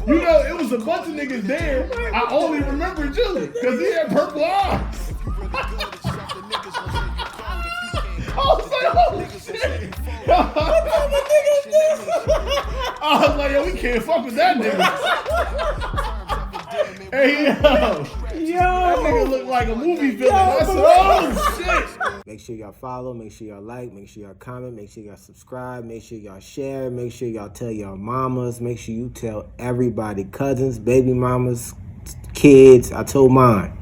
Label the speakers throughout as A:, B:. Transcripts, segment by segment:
A: You know, it was a bunch of niggas there. I only remember Julie because he had purple eyes. I was like, oh shit. I was like, yo, we can't fuck with that nigga. Hey, yo. That nigga look like a movie villain. I said, oh shit.
B: Make sure y'all follow, make sure y'all like, make sure y'all comment, make sure y'all subscribe, make sure y'all share, make sure y'all tell y'all mamas, make sure you tell everybody, cousins, baby mamas, kids. I told mine.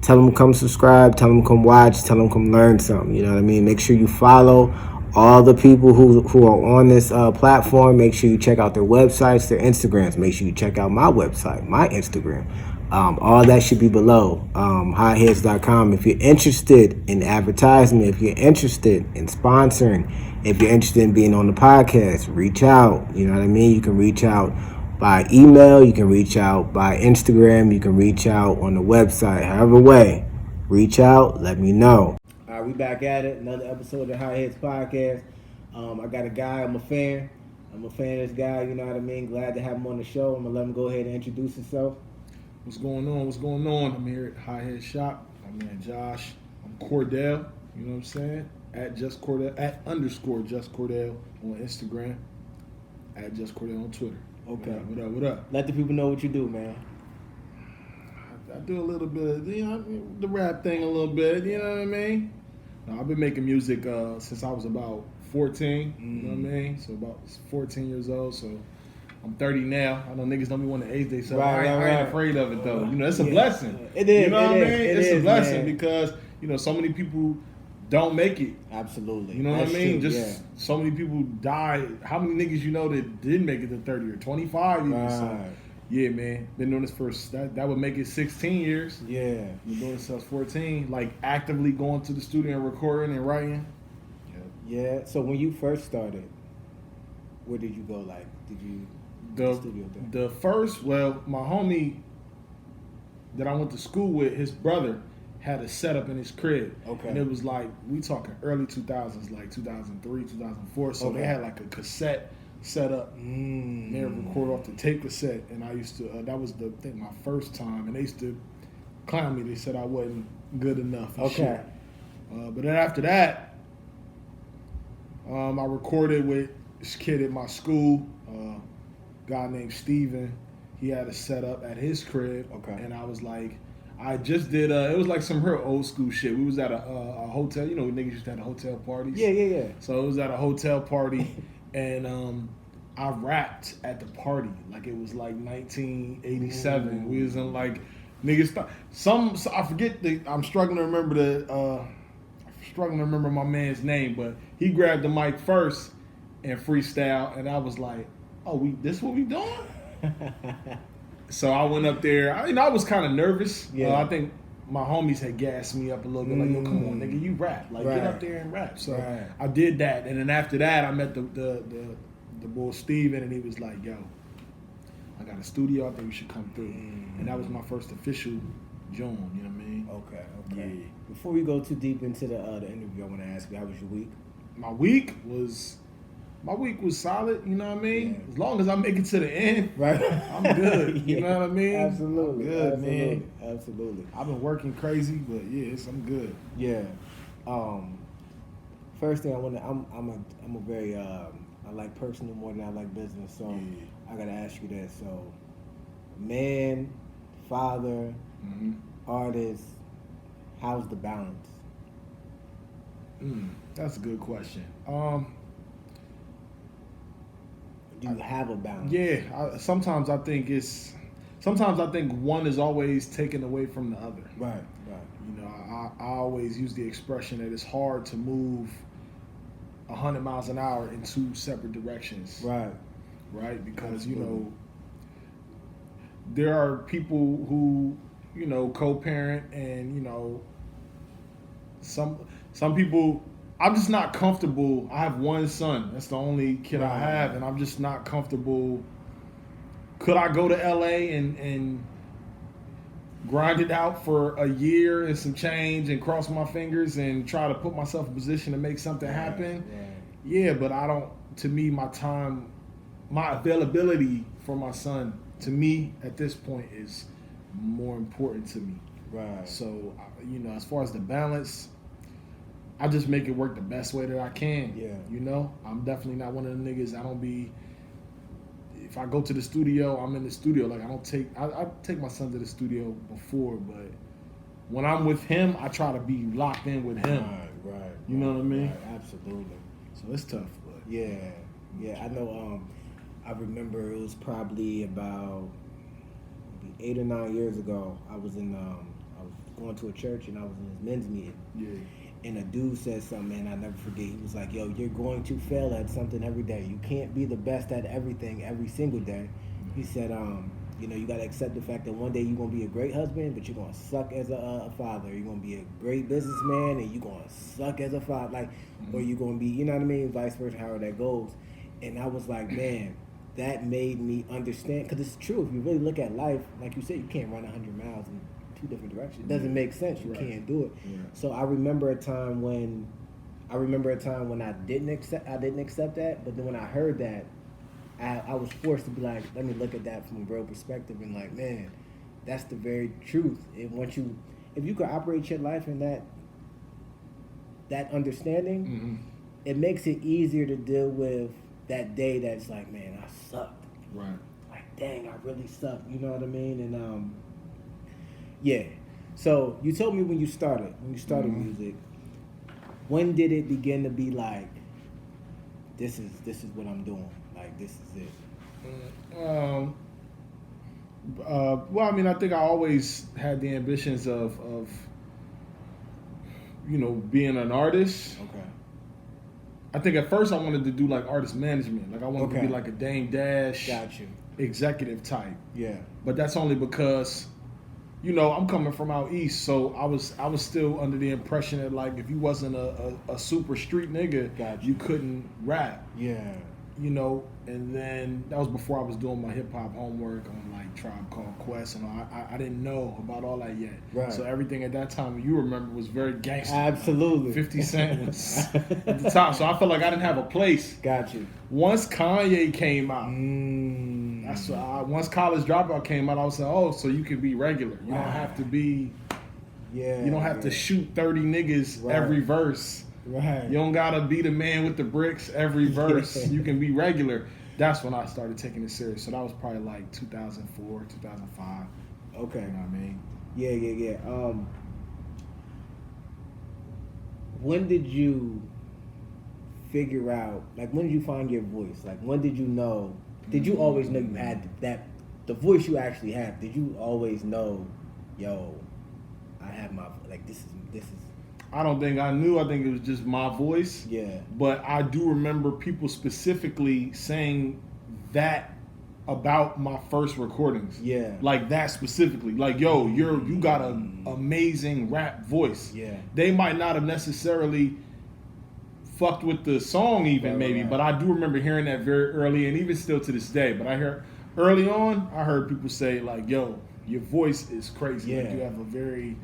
B: Tell them come subscribe, tell them come watch, tell them come learn something, you know what I mean? Make sure you follow all the people who are on this platform. Make sure you check out their websites, their Instagrams. Make sure you check out my website, my Instagram. All that should be below, hotheads.com. If you're interested in advertisement, if you're interested in sponsoring, if you're interested in being on the podcast, reach out. You know what I mean? You can reach out by email, you can reach out by Instagram, you can reach out on the website. However way, reach out, let me know. All right, we back at it. Another episode of the Hot Heads Podcast. I got a guy, I'm a fan of this guy, you know what I mean? Glad to have him on the show. I'm going to let him go ahead and introduce himself.
A: What's going on? I'm here at Hot Head Shop. My man Josh. I'm Cordell, you know what I'm saying? At Just Cordell, at _ Just Cordell on Instagram, at Just Cordell on Twitter.
B: Okay.
A: What up?
B: Let the people know what you do, man.
A: I do a little bit of, the rap thing a little bit, you know what I mean? I've been making music since I was about 14, you know what I mean? So about 14 years old, so I'm 30 now. I know niggas don't be want to age themselves. I ain't afraid of it though. You know, it's a blessing.
B: It is.
A: You know what I mean?
B: It's
A: a blessing because, so many people don't make it.
B: Absolutely.
A: You know what I mean? So many people die. How many niggas you know that didn't make it to 30 or 25 even?
B: Right.
A: So, yeah, man. Been doing this for, that would make it 16 years.
B: Yeah.
A: Been doing this since 14. Like, actively going to the studio and recording and writing.
B: Yeah. So when you first started, where did you go? Like, did you...
A: The first, my homie that I went to school with, his brother had a setup in his crib.
B: Okay.
A: And it was like, we talking early 2000s, like 2003, 2004. So they had like a cassette set up. They would record off the tape cassette. And I used to, that was my first time. And they used to clown me. They said I wasn't good enough.
B: Okay.
A: But then after that, I recorded with this kid at my school, guy named Steven. He had a setup at his crib. Okay. And I was like, I just did, it was like some real old school shit. We was at a hotel. You know, niggas used to have hotel parties.
B: Yeah.
A: So it was at a hotel party, and I rapped at the party. Like, it was like 1987. We was in like, niggas, I forget, I'm struggling to remember my man's name, but he grabbed the mic first and freestyle, and I was like, oh, this what we doing? So I went up there. I was kind of nervous. Yeah. I think my homies had gassed me up a little bit. Like, yo, come on, nigga, you rap. Like, get up there and rap. So I did that. And then after that, I met the boy Steven, and he was like, yo, I got a studio. I think you should come through. And that was my first official joint, you know what I mean?
B: Okay.
A: Yeah.
B: Before we go too deep into the interview, I want to ask you, how was your week?
A: My week was solid, you know what I mean? Yeah. As long as I make it to the end, right? I'm good. You know what I mean?
B: Absolutely.
A: I'm good,
B: man. Absolutely.
A: I've been working crazy, but I'm good.
B: Yeah. First thing I'm a very I like personal more than I like business, so I gotta ask you that. So, man, father, artist, how's the balance?
A: That's a good question.
B: Do you have a balance?
A: Yeah, sometimes I think one is always taken away from the other.
B: Right.
A: You know, I always use the expression that it's hard to move 100 miles an hour in two separate directions. Right, because there are people who co-parent, and some people. I'm just not comfortable. I have one son. That's the only kid I have, and I'm just not comfortable. Could I go to LA and grind it out for a year and some change and cross my fingers and try to put myself in a position to make something happen? Yeah, but I don't. To me, my time my availability for my son, to me, at this point, is more important to me.
B: Right.
A: So, you know, as far as the balance, I just make it work the best way that I can.
B: Yeah.
A: You know, I'm definitely not one of the niggas. I don't be. If I go to the studio, I'm in the studio. Like I take my son to the studio before, but when I'm with him, I try to be locked in with him.
B: Right.
A: You know what I mean?
B: Right, absolutely.
A: So it's tough, but
B: Yeah. I know. I remember it was probably about maybe 8 or 9 years ago. I was going to a church and I was in this men's meeting.
A: Yeah.
B: And a dude said something, and I never forget. He was like, "Yo, you're going to fail at something every day. You can't be the best at everything every single day." He said, you know, you got to accept the fact that one day you're going to be a great husband, but you're going to suck as a father. You're going to be a great businessman, and you're going to suck as a father. Like, or you're going to be, you know what I mean, vice versa, however that goes. And I was like, man, that made me understand, because it's true. If you really look at life, like you said, you can't run 100 miles in 2 different directions. It doesn't make sense. You can't do it.
A: Yeah.
B: So I remember a time when I didn't accept that, but then when I heard that, I was forced to be like, let me look at that from a real perspective and like, man, that's the very truth. And if you could operate your life in that understanding, it makes it easier to deal with that day that's like, man, I sucked.
A: Right.
B: Like, dang, I really sucked. You know what I mean? And yeah. So you told me when you started music, when did it begin to be like, this is what I'm doing? Like, this is it.
A: Well, I mean, I think I always had the ambitions of you know, being an artist.
B: Okay.
A: I think at first I wanted to do like artist management. Like I wanted to be like a Dame Dash
B: Got you.
A: executive type.
B: Yeah.
A: But that's only because, you know, I'm coming from out east, so I was still under the impression that like if you wasn't a super street nigga, you couldn't rap.
B: Yeah.
A: You know, and then that was before I was doing my hip hop homework on like Tribe Called Quest, and I didn't know about all that yet.
B: Right.
A: So everything at that time, you remember, was very gangster.
B: Absolutely.
A: 50 Cent was at the top, so I felt like I didn't have a place.
B: Got you.
A: Once Kanye came out, that's once College Dropout came out, I was like, oh, so you can be regular. You don't have to be.
B: Yeah.
A: You don't have to shoot 30 niggas every verse.
B: Right.
A: You don't gotta be the man with the bricks every verse. You can be regular. That's when I started taking it serious. So that was probably like 2004, 2005.
B: Okay.
A: You know what I mean?
B: Yeah. When did you figure out, like, when did you find your voice? Like, when did you know? Did you always know you had the voice you actually have? Did you always know, yo, I have my, like, this is.
A: I don't think I knew. I think it was just my voice.
B: Yeah.
A: But I do remember people specifically saying that about my first recordings.
B: Yeah.
A: Like that specifically. Like, yo, you got an amazing rap voice.
B: Yeah.
A: They might not have necessarily fucked with the song even maybe, but I do remember hearing that very early and even still to this day. But I hear early on, I heard people say like, yo, your voice is crazy. Like you have a very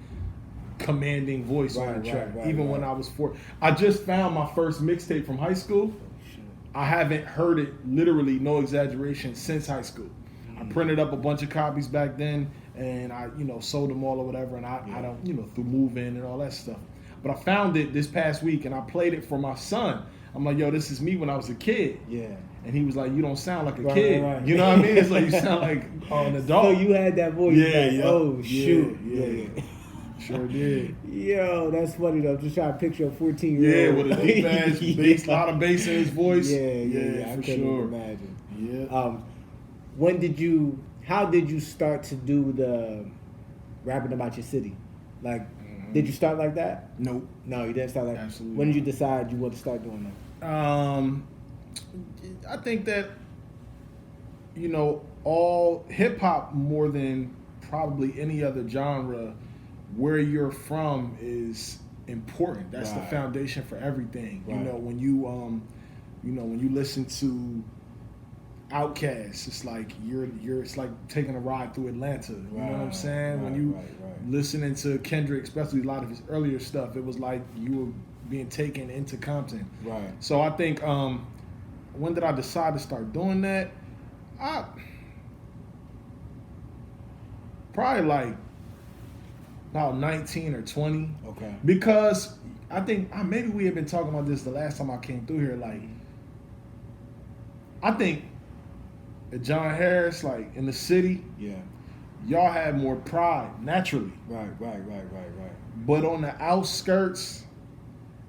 A: commanding voice on the track. Even when I was 4, I just found my first mixtape from high school. I haven't heard it, literally no exaggeration, since high school. I printed up a bunch of copies back then, and I, you know, sold them all or whatever, and I don't, you know, through move-in and all that stuff. But I found it this past week, and I played it for my son. I'm like, yo, this is me when I was a kid.
B: Yeah.
A: And he was like, you don't sound like a kid. Right. You know what I mean? It's like you sound like an adult.
B: So you had that voice.
A: Yeah.
B: Oh, shoot.
A: Yeah. Sure did.
B: Yo, that's funny though. I'm just trying to picture a 14-year-old.
A: Yeah, with a deep ass bass, a lot of bass in his voice.
B: Yeah,
A: for
B: I couldn't
A: sure.
B: imagine.
A: Yeah.
B: How did you start to do the rapping about your city? Like, did you start like that?
A: Nope.
B: No, you didn't start like that.
A: Absolutely.
B: When did you decide you want to start doing that?
A: I think that, you know, all hip hop more than probably any other genre, where you're from is important. That's the foundation for everything. You know, when you listen to Outkast, it's like it's like taking a ride through Atlanta. You know what I'm saying? When you listening to Kendrick, especially a lot of his earlier stuff, it was like you were being taken into Compton.
B: Right.
A: So I think when did I decide to start doing that? I probably like about 19 or 20.
B: Okay.
A: Because I think maybe we had been talking about this the last time I came through here. Like, I think at John Harris, like in the city,
B: Yeah.
A: y'all had more pride naturally.
B: Right.
A: But on the outskirts,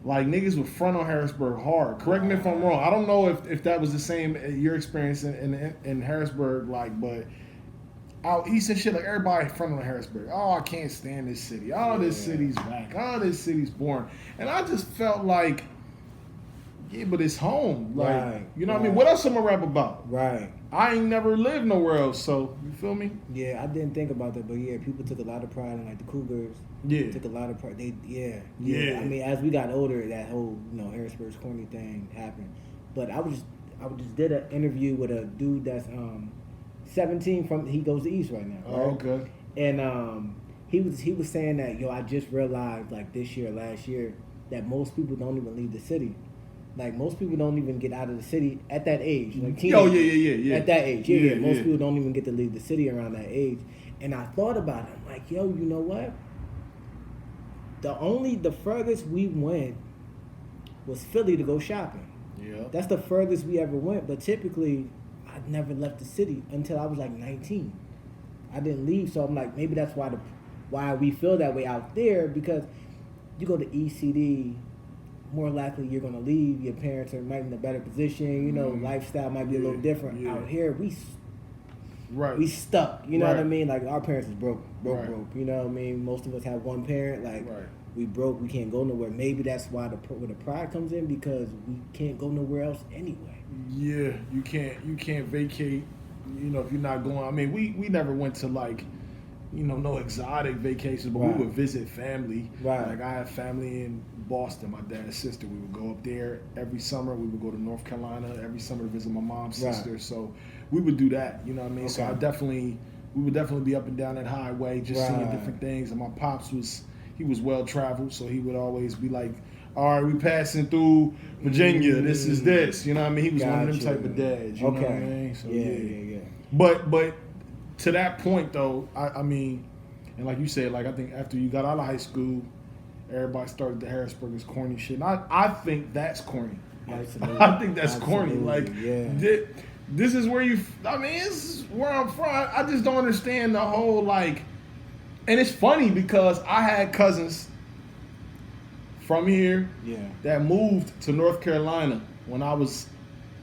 A: like niggas would front on Harrisburg hard. Correct me if I'm wrong. I don't know if that was the same your experience in Harrisburg, like, but out east and shit, like everybody front on Harrisburg. Oh, I can't stand this city. Oh, this city's whack. Oh, this city's boring. And I just felt like, yeah, but it's home. Like, you know what I mean? What else am I rap about?
B: Right.
A: I ain't never lived nowhere else, so you feel me?
B: Yeah, I didn't think about that, but yeah, people took a lot of pride in like the Cougars.
A: Yeah.
B: Took a lot of pride.
A: Yeah.
B: I mean, as we got older, that whole Harrisburg's corny thing happened. But I just did an interview with a dude that's 17 he goes to East right now. Right?
A: Oh, okay.
B: And he was saying that I just realized like last year that most people don't even leave the city. Like most people don't even get out of the city at that age. Like
A: yeah.
B: At that age, yeah. Most people don't even get to leave the city around that age. And I thought about it. I'm like, you know what? The furthest we went was Philly to go shopping.
A: Yeah.
B: That's the furthest we ever went. But typically, I never left the city until I was like 19. I didn't leave, so I'm like, maybe that's why we feel that way out there, because you go to ECD, more likely you're gonna leave. Your parents are might be in a better position. Lifestyle might be a little different.
A: Yeah.
B: Out here, we stuck. You know what I mean? Like our parents is broke. You know what I mean? Most of us have one parent. Like we broke. We can't go nowhere. Maybe that's why where the pride comes in, because we can't go nowhere else anyway.
A: Yeah, you can't vacate. If you're not going. I mean, we never went to like, no exotic vacations, but we would visit family.
B: Right.
A: Like I have family in Boston. My dad's sister. We would go up there every summer. We would go to North Carolina every summer to visit my mom's sister. So we would do that. You know what I mean?
B: Okay.
A: So we would definitely be up and down that highway, just seeing different things. And my pops was well traveled, so he would always be like, all right, we passing through Virginia. This is this. You know what I mean? He was one of them type of dads. You know what I mean? So,
B: yeah.
A: But to that point though, I mean, and like you said, like I think after you got out of high school, everybody started the Harrisburg is corny shit. And I think that's corny. Like, I think that's corny. Like, this is where this is where I'm from. I just don't understand the whole like, and it's funny because I had cousins from here that moved to North Carolina when I was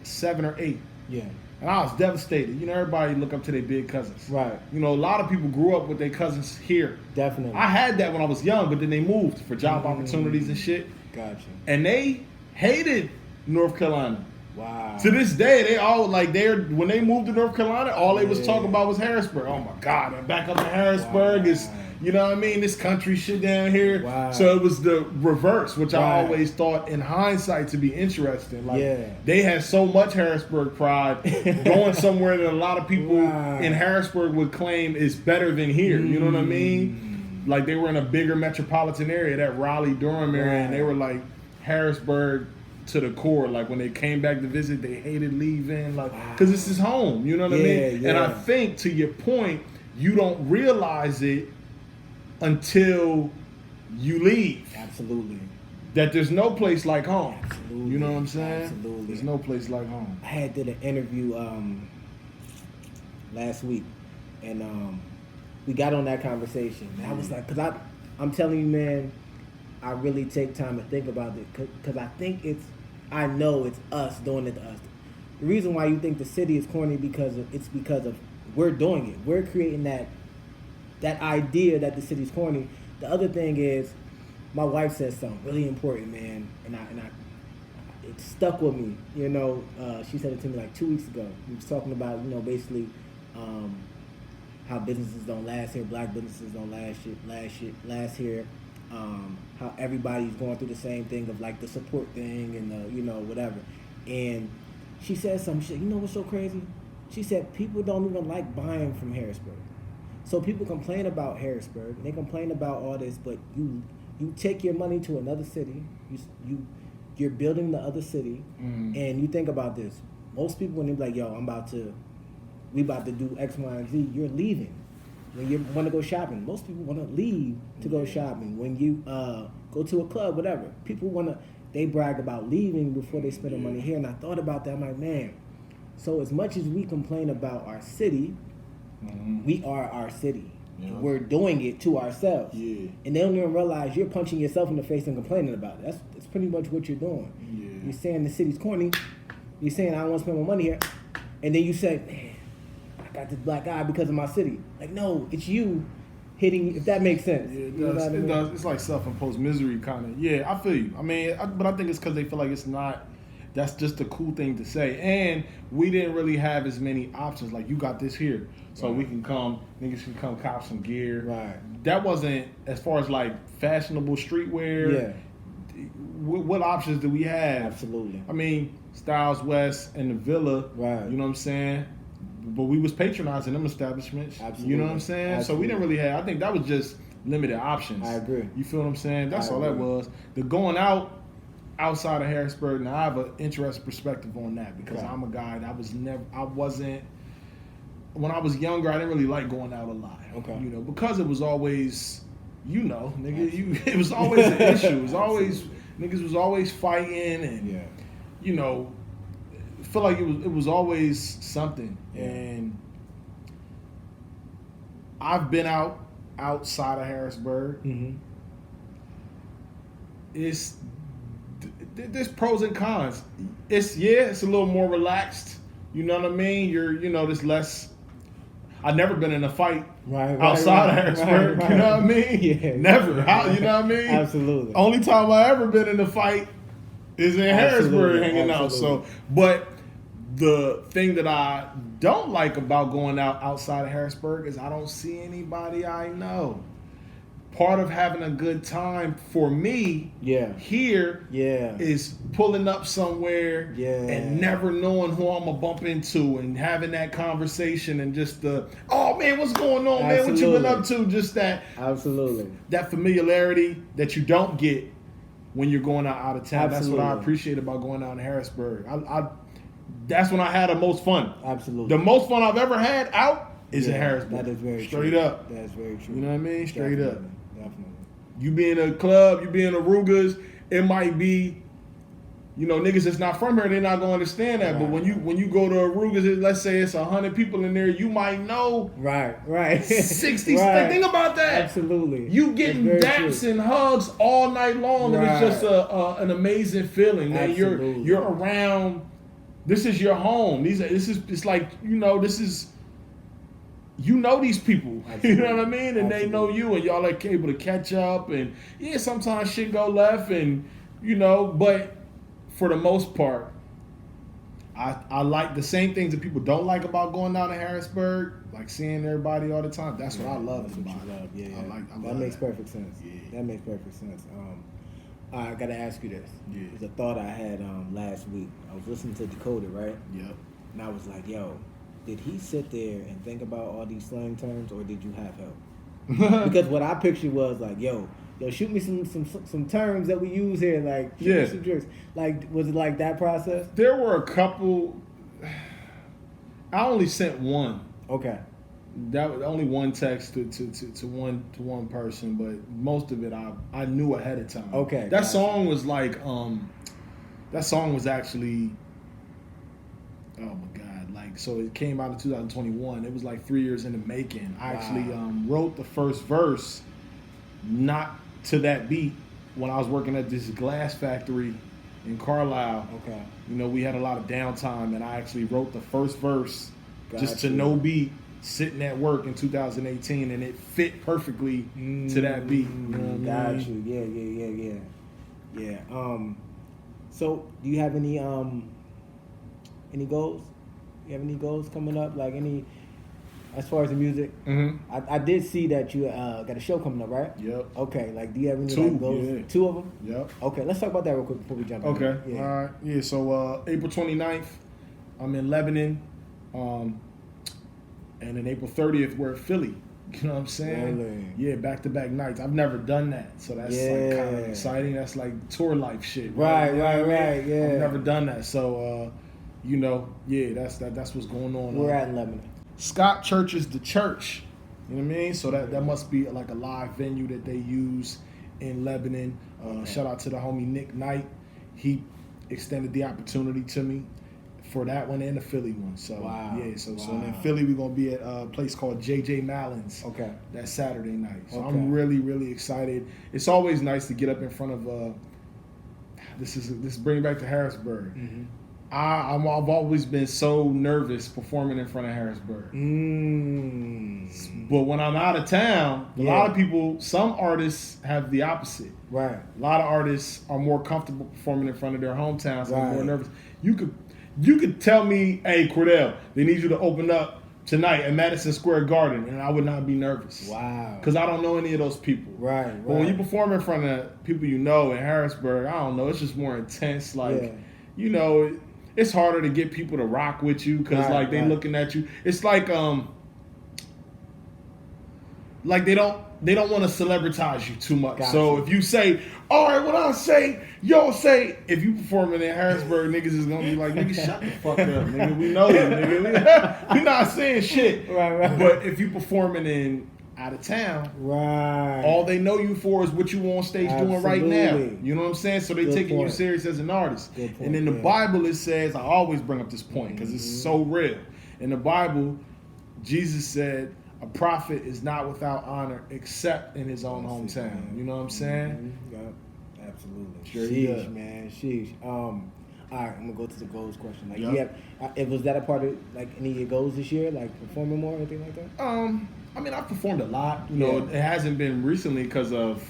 A: 7 or 8.
B: Yeah.
A: And I was devastated. Everybody look up to their big cousins.
B: Right.
A: A lot of people grew up with their cousins here.
B: Definitely.
A: I had that when I was young, but then they moved for job opportunities and shit.
B: Gotcha.
A: And they hated North Carolina.
B: Wow.
A: To this day, they all when they moved to North Carolina, all they was talking about was Harrisburg. Oh my God, and back up to Harrisburg is, you know what I mean, this country shit down here.
B: Wow.
A: So it was the reverse, which I always thought in hindsight to be interesting. Like they had so much Harrisburg pride going somewhere that a lot of people in Harrisburg would claim is better than here. You know what I mean? Like they were in a bigger metropolitan area, that Raleigh-Durham area, and they were like Harrisburg to the core. Like when they came back to visit, they hated leaving, like because this is home. You know what I mean? And I think to your point, you don't realize it until you leave.
B: Absolutely.
A: That there's no place like home.
B: Absolutely.
A: You know what I'm saying?
B: Absolutely.
A: There's no place like home.
B: I did an interview last week, and we got on that conversation. And I was like, because I'm telling you, man, I really take time to think about it, because I know it's us doing it to us. The reason why you think the city is corny because of we're doing it. We're creating that idea that the city's corny. The other thing is, my wife said something really important, man, and I it stuck with me. She said it to me like 2 weeks ago. We was talking about basically how businesses don't last here, black businesses don't last here. How everybody's going through the same thing of like the support thing and the whatever. And she said some shit. You know what's so crazy? She said people don't even like buying from Harrisburg. So people complain about Harrisburg, they complain about all this, but you take your money to another city, you're building the other city, and you think about this. Most people when they're like, yo, I'm about to we about to do X, Y, and Z, you're leaving. When you want to go shopping, most people want to leave to go shopping. When you go to a club, whatever, people they brag about leaving before they spend their money here. And I thought about that. I'm like, man, so as much as we complain about our city, we are our city. Yeah. We're doing it to ourselves. Yeah. And they don't even realize you're punching yourself in the face and complaining about it. That's pretty much what you're doing. Yeah. You're saying the city's corny. You're saying I don't want to spend my money here. And then you say, man, I got this black eye because of my city. Like, no, it's you hitting, if that makes sense.
A: Yeah, it does. It does. It's like self-imposed misery kind of. Yeah, I feel you. I mean, but I think it's because they feel like it's not, that's just a cool thing to say. And we didn't really have as many options. Like, you got this here. So we can come, niggas can come cop some gear.
B: Right.
A: That wasn't, as far as like fashionable streetwear.
B: Yeah.
A: What options do we have?
B: Absolutely.
A: I mean, Styles West and the Villa.
B: Right.
A: You know what I'm saying? But we was patronizing them establishments.
B: Absolutely.
A: You know what I'm saying?
B: Absolutely.
A: So we didn't really have, I think that was just limited options.
B: I agree.
A: You feel what I'm saying? That's all that was. The going outside of Harrisburg, now I have an interesting perspective on that because I'm a guy that when I was younger, I didn't really like going out a lot.
B: Okay.
A: You know, because it was always, nigga, it was always an issue. It was always, niggas was always fighting and, you know, feel like it was always something. Yeah. And I've been outside of Harrisburg. Mm-hmm. There's pros and cons. It's a little more relaxed. You know what I mean? There's less. I've never been in a fight outside of Harrisburg. Right. You know what I mean?
B: Yeah.
A: Never. You know what I mean?
B: Absolutely.
A: Only time I ever been in a fight is in Harrisburg hanging out. So, but the thing that I don't like about going outside of Harrisburg is I don't see anybody I know. Part of having a good time for me here is pulling up somewhere and never knowing who I'm going to bump into and having that conversation and just oh man, what's going on, man? What you been up to? Just that.
B: Absolutely.
A: That familiarity that you don't get when you're going out of town.
B: Absolutely.
A: That's what I appreciate about going out in Harrisburg. That's when I had the most fun.
B: Absolutely.
A: The most fun I've ever had out is in Harrisburg.
B: That is very true.
A: Straight up.
B: That's very true.
A: You know what I mean? Straight up.
B: Definitely.
A: You be in a club, you be in Arugas, it might be, niggas that's not from here, they're not gonna understand that. Right. But when you go to Arugas, let's say it's 100 people in there, you might know 60. Right. Think about that.
B: Absolutely.
A: You getting daps and hugs all night long, and it's just an amazing feeling. Man. You're around. This is your home. It's like this is. You know these people, Absolutely. You know what I mean? And Absolutely. They know you, and y'all are able to catch up. And sometimes shit go left, and but for the most part, I like the same things that people don't like about going down to Harrisburg, like seeing everybody all the time. That's what I love about it.
B: Yeah. That makes perfect sense. Yeah. That makes perfect sense. I gotta ask you this. Yeah. It's a thought I had last week. I was listening to Dakota, right?
A: Yep.
B: And I was like, yo. Did he sit there and think about all these slang terms, or did you have help? Because what I pictured was like, yo, shoot me some terms that we use here, like shoot me some tricks. Like, was it like that process?
A: There were a couple. I only sent one.
B: Okay.
A: That was only one text to one person, but most of it I knew ahead of time.
B: Okay.
A: That song was like that song was actually. Oh my God. So it came out in 2021. It was like 3 years in the making. I actually wrote the first verse not to that beat when I was working at this glass factory in Carlisle.
B: Okay.
A: We had a lot of downtime, and I actually wrote the first verse just to no beat, sitting at work in 2018, and it fit perfectly to that beat. You know what I
B: mean? Yeah. So do you have any goals? You have any goals coming up? Like as far as the music? Mm-hmm. I did see that you got a show coming up, right?
A: Yep.
B: Okay. Like, do you have any goals?
A: Yeah.
B: 2 of them?
A: Yep.
B: Okay. Let's talk about that real quick before we jump in.
A: Okay. Yeah. All right. Yeah. So April 29th, I'm in Lebanon, and then April 30th we're at Philly. You know what I'm saying?
B: Really?
A: Yeah, back-to-back nights. I've never done that, so that's like kind of exciting. That's like tour life shit.
B: Right. Yeah.
A: I've never done that, so that's what's going on.
B: We're at Lebanon.
A: Scott Church is the church. You know what I mean? So that must be like a live venue that they use in Lebanon. Shout out to the homie Nick Knight. He extended the opportunity to me for that one and the Philly one. So so in Philly we're gonna be at a place called JJ Mallon's.
B: Okay.
A: That Saturday night. So I'm really, really excited. It's always nice to get up in front of this bring back to Harrisburg.
B: Mm-hmm.
A: I've always been so nervous performing in front of Harrisburg. But when I'm out of town, a lot of people, some artists have the opposite.
B: Right.
A: A lot of artists are more comfortable performing in front of their hometowns and more nervous. You could tell me, hey, Cordell, they need you to open up tonight at Madison Square Garden, and I would not be nervous.
B: Wow.
A: Because I don't know any of those people.
B: Right.
A: But when you perform in front of people you know in Harrisburg, I don't know, it's just more intense. Like, you know, it's harder to get people to rock with you because they looking at you. It's like they don't want to celebritize you too much.
B: Gotcha.
A: So if you say, all right, what I say, yo say, if you performing in Harrisburg, niggas is gonna be like, nigga, shut the fuck up, nigga. We know you, nigga. We not saying shit.
B: Right.
A: But if you performing in out of town, all they know you for is what you on stage doing right now. You know what I'm saying? So they taking you serious as an artist. And in the Bible it says, I always bring up this point because it's so real. In the Bible, Jesus said, a prophet is not without honor except in his own hometown. You know what I'm saying?
B: Yep, absolutely.
A: Sure,
B: sheesh, man, sheesh. All right, I'm gonna go to the goals question. Like, was that a part of like any of your goals this year, like performing more or anything like that?
A: I mean, I've performed a lot. You know, it hasn't been recently because of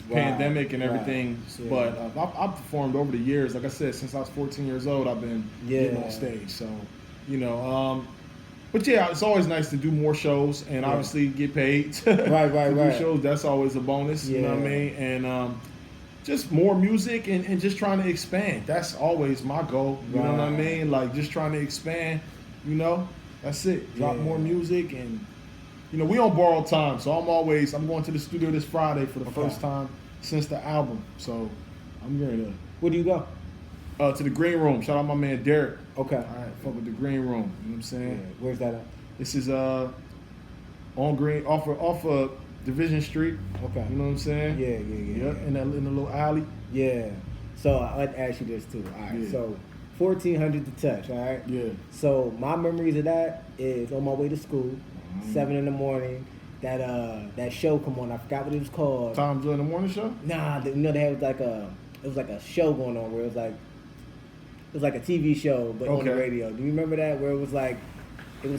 A: the pandemic and everything. But I've performed over the years. Like I said, since I was 14 years old, I've been getting on stage. So, you know, but yeah, it's always nice to do more shows and obviously get paid to do shows. That's always a bonus. You know what I mean? And just more music and just trying to expand. That's always my goal. You know what I mean? Like just trying to expand. You know, that's it. Drop more music and. You know, we on borrowed time, so I'm going to the studio this Friday for the first time since the album. So I'm going to.
B: Where do you go?
A: To the Green Room. Shout out my man Derek.
B: Okay.
A: All right, fuck with the Green Room. You know what I'm saying?
B: Yeah. Where's that at?
A: This is on Green off of Division Street.
B: Okay.
A: You know what I'm saying?
B: Yeah.
A: In the little alley.
B: Yeah. So I'd ask you this too. All right. Yeah. So 1400 to touch. All right.
A: Yeah.
B: So my memories of that is on my way to school. 7 in the morning, that show come on. I forgot what it was called.
A: Tom Joy in the Morning Show?
B: Nah, they had it was like a show going on where it was like a TV show but on the radio. Do you remember that? Where it was like I don't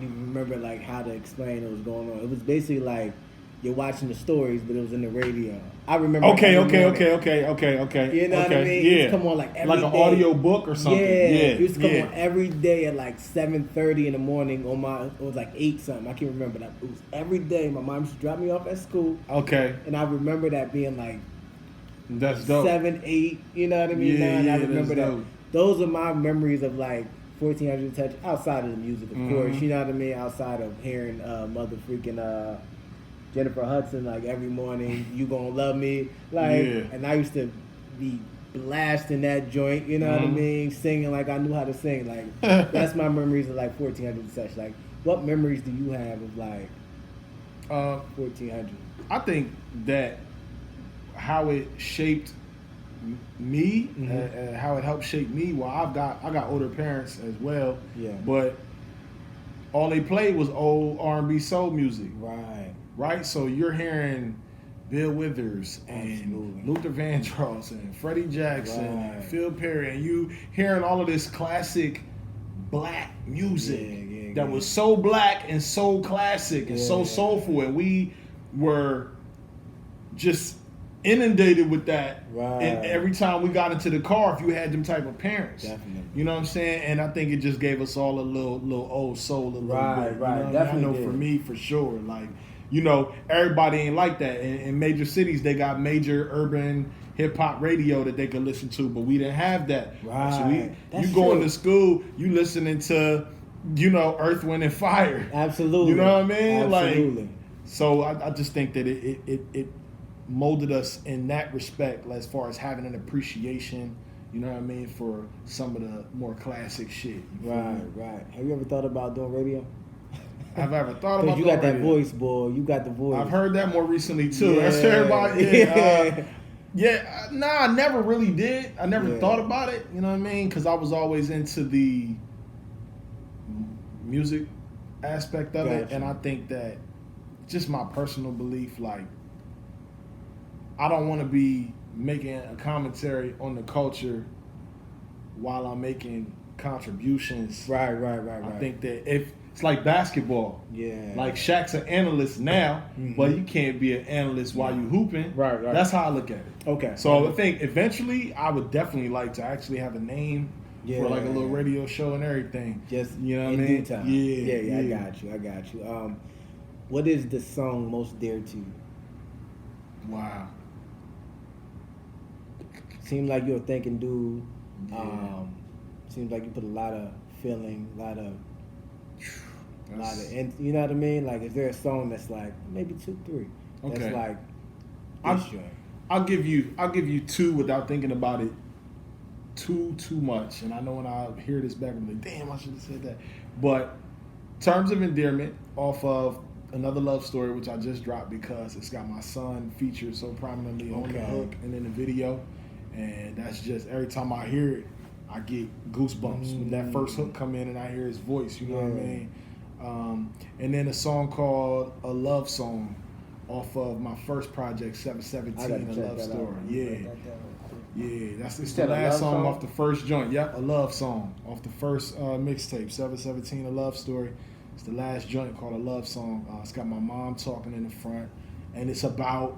B: even remember like how to explain what was going on. It was basically like you're watching the stories, but it was in the radio. I remember.
A: Okay.
B: You know what
A: Yeah.
B: I mean? It used to come on like every day.
A: Like an audio book or something.
B: It used to come on every day at like 7:30 in the morning it was like 8 something. I can't remember that. It was every day. My mom used to drop me off at school.
A: Okay.
B: And I remember that being like
A: that's dope.
B: 7, 8, you know what I mean? I remember that. Dope. Those are my memories of like 1400 touch outside of the music, of course. You know what I mean? Outside of hearing mother freaking Jennifer Hudson, like every morning, You Gonna Love Me, like, and I used to be blasting that joint, you know what I mean, singing like I knew how to sing, like, that's my memories of like 1400 such. Like, what memories do you have of like 1400?
A: I think that how it shaped me, how it helped shape me. Well, I got older parents as well, but all they played was old R&B soul music, right? So you're hearing Bill Withers and Luther Vandross and Freddie Jackson and Phil Perry, and you hearing all of this classic black music that was so black and so classic and so soulful, and we were just inundated with that. And every time we got into the car, if you had them type of parents, you know what I'm saying? And I think it just gave us all a little old soul a little bit. You know?
B: Definitely.
A: I know for me, for sure, like, you know, everybody ain't like that. In major cities, they got major urban hip hop radio that they could listen to, but we didn't have that. So you going to school, you listening to, you know, Earth, Wind and Fire.
B: Absolutely.
A: You know what I mean?
B: Absolutely.
A: Like, so I just think that it molded us in that respect, as far as having an appreciation, you know what I mean, for some of the more classic shit.
B: Right. Have you ever thought about doing radio?
A: I've ever thought about.
B: You got that voice, boy. You got the voice.
A: I've heard that more recently too.
B: Yeah.
A: That's everybody. Yeah. I never really did. I never thought about it. You know what I mean? Because I was always into the music aspect of it, and I think that just my personal belief, like, I don't want to be making a commentary on the culture while I'm making contributions.
B: Right.
A: I think that if it's like basketball, like Shaq's an analyst now, but you can't be an analyst while you hooping.
B: Right.
A: That's how I look at it.
B: Okay.
A: So I think eventually I would definitely like to actually have a name for like a little radio show and everything.
B: Just
A: you know what I
B: in
A: mean?
B: due time.
A: Yeah.
B: I got you. What is the song most dear to you?
A: Wow.
B: Seems like you're a thinking dude.
A: Yeah.
B: Seems like you put a lot of feeling, a lot of, and you know what I mean? Like, is there a song that's like maybe 2, 3? That's
A: Okay.
B: like this joint.
A: I'll give you 2 without thinking about it too much. And I know when I hear this back, I'm like, damn, I should have said that. But Terms of Endearment off of Another Love Story, which I just dropped because it's got my son featured so prominently on the hook and in the video. And that's just, every time I hear it, I get goosebumps when that first hook come in and I hear his voice, you know what I mean? And then a song called A Love Song off of my first project, 717, A Love Story. It's the last song off the first joint. Yep, A Love Song off the first mixtape, 717, A Love Story. It's the last joint called A Love Song. It's got my mom talking in the front, and it's about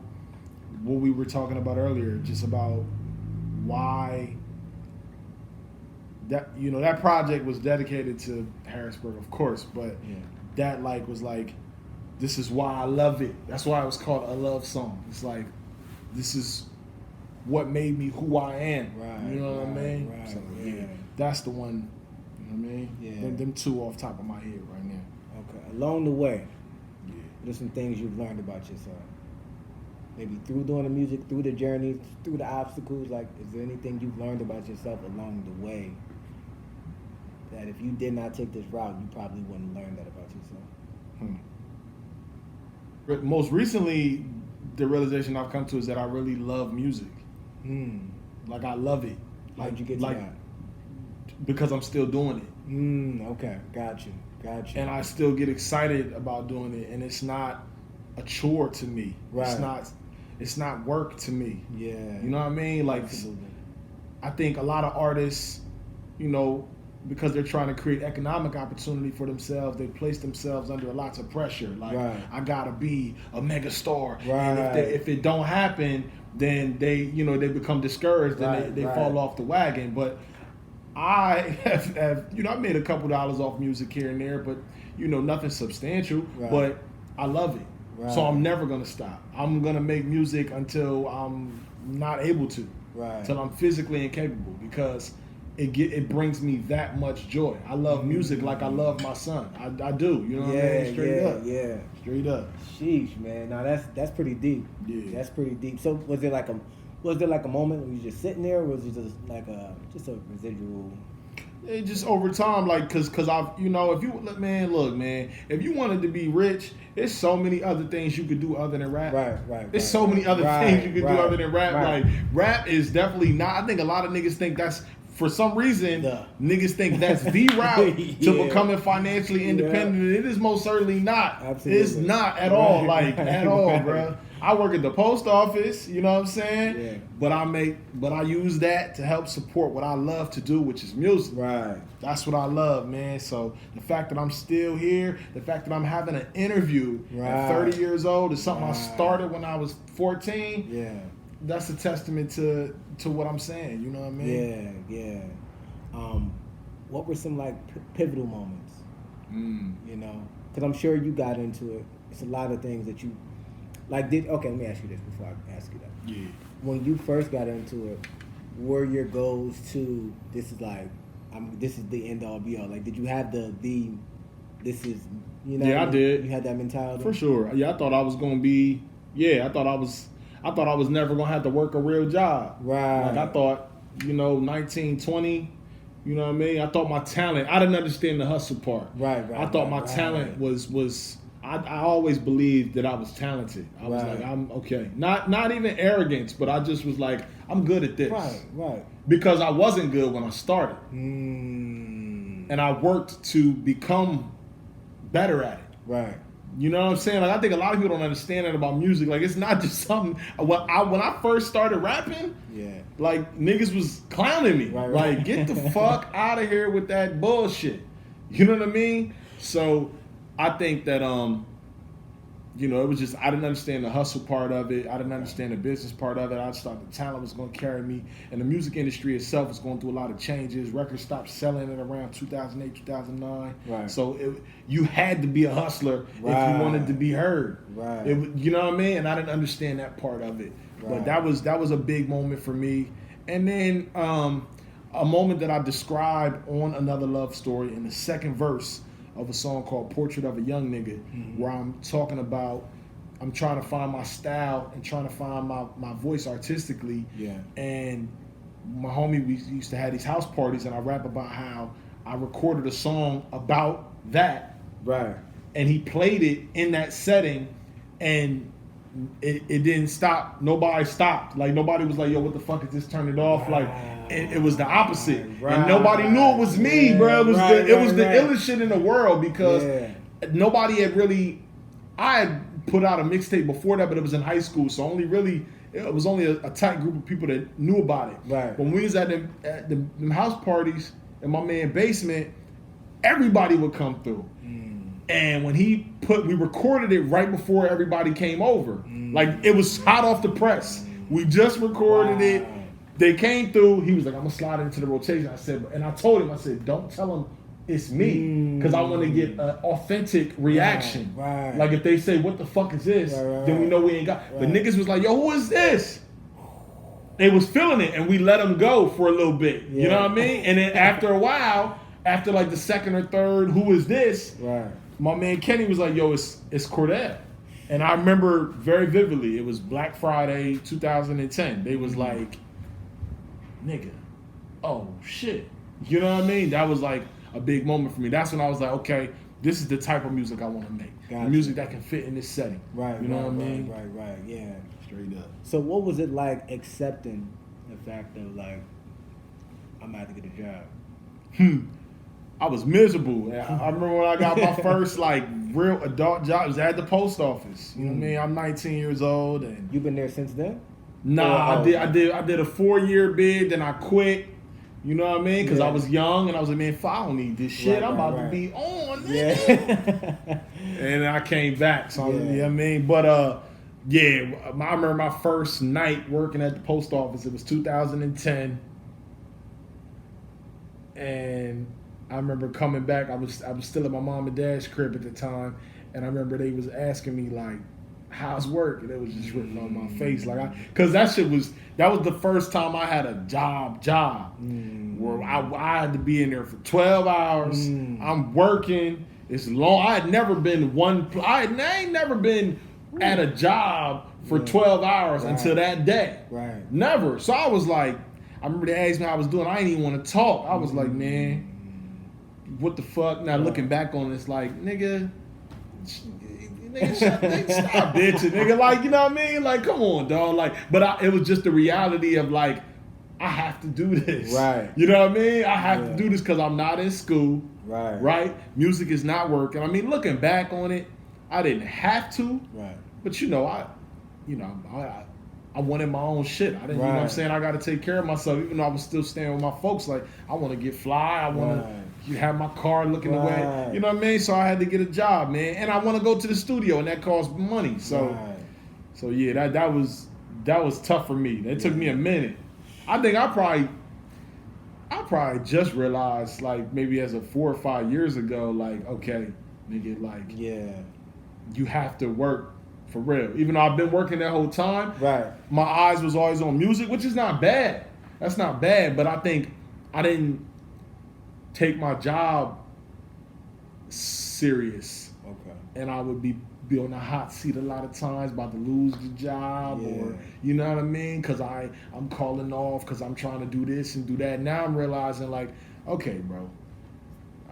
A: what we were talking about earlier, just about why that, you know, that project was dedicated to Harrisburg, of course, but that like was like, this is why I love it. That's why it was called A Love Song. It's like, this is what made me who I am.
B: Right.
A: You know what I mean?
B: Right.
A: So, that's the one. You know what I mean?
B: Yeah.
A: Them 2 off top of my head right now.
B: Okay. Along the way, what are some things you've learned about yourself? Maybe through doing the music, through the journey, through the obstacles. Like, is there anything you've learned about yourself along the way that if you did not take this route, you probably wouldn't learn that about yourself?
A: Most recently, the realization I've come to is that I really love music. Like, I love it.
B: How'd you get to that?
A: Because I'm still doing it.
B: Okay, got you.
A: And I still get excited about doing it, and it's not a chore to me.
B: Right.
A: It's not work to me.
B: Yeah.
A: You know what I mean? Like,
B: absolutely.
A: I think a lot of artists, you know, because they're trying to create economic opportunity for themselves, they place themselves under lots of pressure. Like, I gotta be a mega star. And if it don't happen, then they become discouraged and they fall off the wagon. But I have, you know, I made a couple dollars off music here and there, but, you know, nothing substantial. But I love it. So I'm never gonna stop. I'm gonna make music until I'm not able to. Until I'm physically incapable, because it brings me that much joy. I love music like I love my son. I do. You know what I mean? Straight up.
B: Sheesh, man. Now that's pretty deep.
A: Yeah.
B: That's pretty deep. So was there like a moment when you were just sitting there, or was it just like a residual?
A: It just over time, like, cause I've, you know, if you look, man, if you wanted to be rich, there's so many other things you could do other than rap. There's so many other things you could do other than rap. Like, rap is definitely not. I think a lot of niggas think that's, for some reason, niggas think that's the route to becoming financially independent. And it is most certainly not.
B: Absolutely.
A: It's not at all, like, at all, bro. I work at the post office, you know what I'm saying?
B: Yeah.
A: But I use that to help support what I love to do, which is music. That's what I love, man. So the fact that I'm still here, the fact that I'm having an interview at 30 years old is something I started when I was 14.
B: Yeah.
A: That's a testament to what I'm saying, you know what I mean?
B: Yeah. What were some like pivotal moments? You know, because I'm sure you got into it. It's a lot of things that you like did. Okay, let me ask you this before I ask you that.
A: Yeah.
B: When you first got into it, were your goals to this is the end all be all? Like, did you have this is, you know?
A: Yeah, I did.
B: You had that mentality
A: for sure. Yeah, I thought I was gonna be. Yeah, I thought I was never gonna have to work a real job.
B: Right.
A: Like, I thought 19, 20. You know what I mean? I thought my talent, I didn't understand the hustle part.
B: Right.
A: I thought my talent was I always believed that I was talented. I was like, I'm okay. Not even arrogance, but I just was like, I'm good at this.
B: Right.
A: Because I wasn't good when I started. And I worked to become better at it.
B: Right.
A: You know what I'm saying? Like, I think a lot of people don't understand that about music. Like, it's not just something. When I first started rapping, like, niggas was clowning me.
B: Right.
A: Like, get the fuck out of here with that bullshit. You know what I mean? So I think that it was just, I didn't understand the hustle part of it. I didn't understand the business part of it. I just thought the talent was going to carry me. And the music industry itself was going through a lot of changes. Records stopped selling at around 2008, 2009.
B: Right.
A: So you had to be a hustler if you wanted to be heard.
B: Right.
A: You know what I mean? And I didn't understand that part of it. But that was a big moment for me. And then a moment that I described on Another Love Story in the second verse of a song called Portrait of a Young Nigga, where I'm talking about, I'm trying to find my style and trying to find my voice artistically.
B: Yeah.
A: And my homie, we used to have these house parties, and I rap about how I recorded a song about that.
B: Right.
A: And he played it in that setting, and it didn't stop. Nobody stopped. Like, nobody was like, yo, what the fuck is this? Turn it off. Like, it was the opposite. And nobody knew it was me, bro. It was the illest shit in the world, because nobody had really, I had put out a mixtape before that, but it was in high school. So it was only a tight group of people that knew about it.
B: Right.
A: When we was at them house parties in my man's basement, everybody would come through. And when we recorded it right before everybody came over. Like, it was hot off the press. We just recorded it. They came through. He was like, I'm going to slide into the rotation. I told him, don't tell him it's me, because I want to get an authentic reaction.
B: Right.
A: Like, if they say, what the fuck is this? Then we know we ain't got. But niggas was like, yo, who is this? They was feeling it, and we let them go for a little bit. Yeah. You know what I mean? And then after a while, after like the second or third, who is this?
B: Right.
A: My man Kenny was like, yo, it's Cordell. And I remember very vividly, it was Black Friday 2010. They was like, nigga, oh shit. You know what I mean? That was like a big moment for me. That's when I was like, okay, this is the type of music I want to make. Gotcha. Music that can fit in this setting.
B: Right.
A: You know what I mean?
B: Right. Yeah.
A: Straight up.
B: So what was it like accepting the fact that, like, I'm about to get a job?
A: I was miserable. I remember when I got my first like real adult job. It was at the post office. You know what I mean? I'm 19 years old, and
B: you been there since then?
A: Nah, I did a 4-year bid, then I quit. You know what I mean? Because I was young, and I was like, man, I don't need this shit. I'm about to be on. Yeah. And I came back. So you know what I mean? But I remember my first night working at the post office. It was 2010, and I remember coming back. I was still at my mom and dad's crib at the time, and I remember they was asking me like, "How's work?" And it was just written on my face, because that was the first time I had a job where I had to be in there for 12 hours. I'm working. It's long. I had never been I ain't never been at a job for 12 hours until that day.
B: Right.
A: Never. So I was like, I remember they asked me how I was doing. I didn't even want to talk. I was like, man, what the fuck? Now looking back on it, it's like, nigga, stop bitching, nigga. Like, you know what I mean? Like, come on, dog. Like, but it was just the reality of like, I have to do this.
B: Right.
A: You know what I mean? I have to do this because I'm not in school.
B: Right.
A: Right? Music is not working. I mean, looking back on it, I didn't have to.
B: Right.
A: But I wanted my own shit. I didn't, you know what I'm saying? I got to take care of myself, even though I was still staying with my folks. Like, I want to get fly. I want to have my car looking the way. You know what I mean? So I had to get a job, man. And I want to go to the studio, and that costs money. So, yeah, that was tough for me. It took me a minute. I think I probably just realized, like, maybe as of 4 or 5 years ago, like, okay, nigga, like, you have to work for real. Even though I've been working that whole time, my eyes was always on music, which is not bad. That's not bad, but I think I didn't take my job serious.
B: Okay.
A: And I would be be on the hot seat a lot of times, about to lose the job, or you know what I mean? Because I'm calling off because I'm trying to do this and do that. Now I'm realizing like, okay, bro,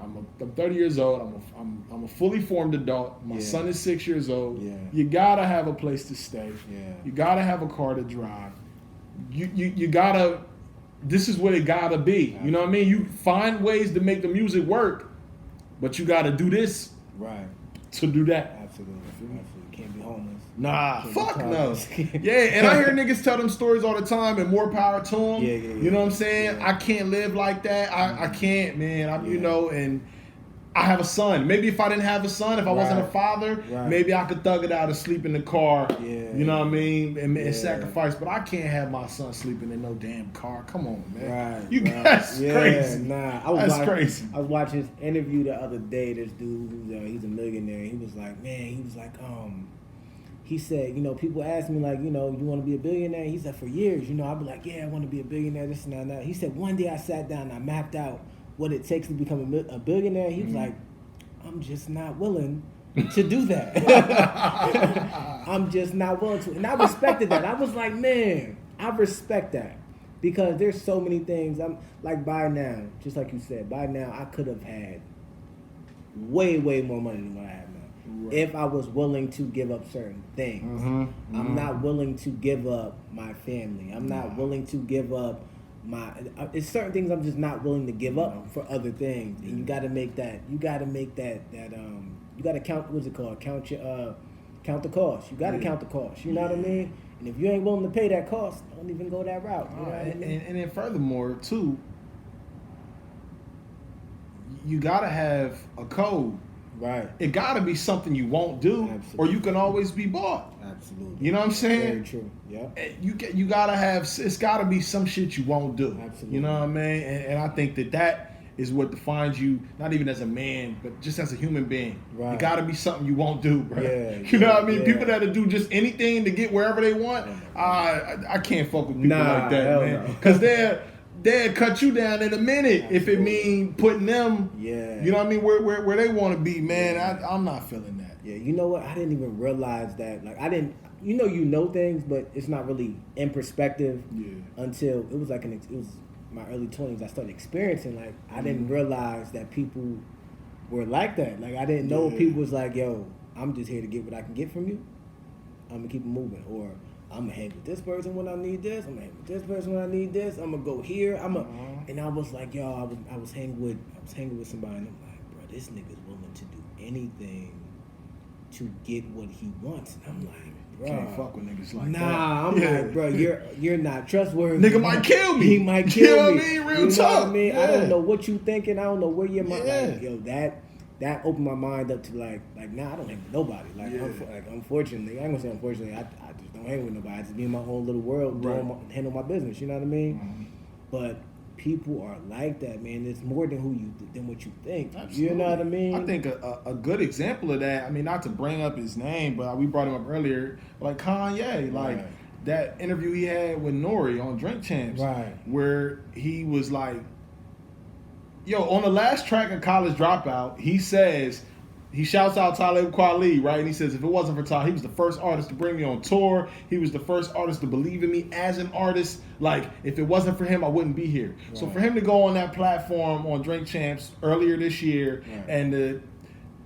A: I'm 30 years old. I'm a fully formed adult. My son is 6 years old. Yeah. You gotta have a place to stay. Yeah. You gotta have a car to drive. You gotta. This is what it gotta be. You know what I mean? You find ways to make the music work, but you gotta do this to do that.
B: Absolutely. Can't be homeless.
A: Nah, fuck no. Yeah, and I hear niggas tell them stories all the time, and more power to them. Yeah. You know what I'm saying? Yeah. I can't live like that. I can't, man. You know, and I have a son. Maybe if I didn't have a son, if I wasn't a father, maybe I could thug it out and sleep in the car. Yeah. You know what I mean? And sacrifice. But I can't have my son sleeping in no damn car. Come on, man. That's crazy.
B: Nah,
A: that's crazy.
B: I was watching this interview the other day. This dude, he's a millionaire. He was like, he said, you know, people ask me like, you know, you want to be a billionaire? He said, for years, you know, I'd be like, yeah, I want to be a billionaire, this and that. He said, one day I sat down and I mapped out what it takes to become a billionaire. He was like, I'm just not willing to do that. I'm just not willing to. And I respected that. I was like, man, I respect that. Because there's so many things. I'm like, by now, just like you said, by now I could have had way, way more money than what I have now. Right. If I was willing to give up certain things. I'm not willing to give up my family. I'm not willing to give up it's certain things I'm just not willing to give up for other things, and you got to make that. You got to make that. You got to count. What's it called? Count the cost. You got to count the cost. You know what I mean? And if you ain't willing to pay that cost, don't even go that route. You know what I mean?
A: And then furthermore, too, you got to have a code.
B: Right.
A: It got to be something you won't do, or you can always be bought.
B: Absolutely.
A: You know what I'm saying?
B: Very true. Yeah.
A: You gotta have. It's gotta be some shit you won't do.
B: Absolutely.
A: You know what I mean? And I think that is what defines you, not even as a man, but just as a human being. Right. It gotta be something you won't do, bro. Yeah. You know what I mean? Yeah. People that'll do just anything to get wherever they want. I can't fuck with people like that, man. Because they'll cut you down in a minute. Absolutely. If it mean putting them, you know what I mean, where they want to be, man. I'm not feeling that.
B: Yeah, you know what? I didn't even realize that. Like, I didn't, you know things, but it's not really in perspective until it was like it was my early 20s. I started experiencing, like, I didn't realize that people were like that. Like, I didn't know people was like, yo, I'm just here to get what I can get from you. I'm going to keep it moving. Or I'm going to hang with this person when I need this. I'm going to hang with this person when I need this. I'm going to go here. And I was like, yo, I was hanging with somebody, and I'm like, bro, this nigga's willing to do anything to get what he wants. And I'm like, bro,
A: can't fuck with niggas like that.
B: Nah, I'm like, bro, you're not trustworthy.
A: Nigga might kill me.
B: He might kill me.
A: You know what I mean? Real talk.
B: What I mean? I don't know what you thinking. I don't know where your mind. Like, yo, that opened my mind up to like, nah, I don't hang with nobody. Like, unfortunately, I ain't gonna say unfortunately. I just don't hang with nobody. I just be in my own little world, handle my business. You know what I mean? But people are like that, man. It's more than what you think. Absolutely. You know what I mean?
A: I think a good example of that, I mean, not to bring up his name, but we brought him up earlier, like Kanye, like that interview he had with Nori on Drink Champs, where he was like, yo, on the last track of College Dropout, he shouts out Talib Kweli, right? And he says, if it wasn't for Talib, he was the first artist to bring me on tour. He was the first artist to believe in me as an artist. Like, if it wasn't for him, I wouldn't be here. Right. So for him to go on that platform on Drink Champs earlier this year and to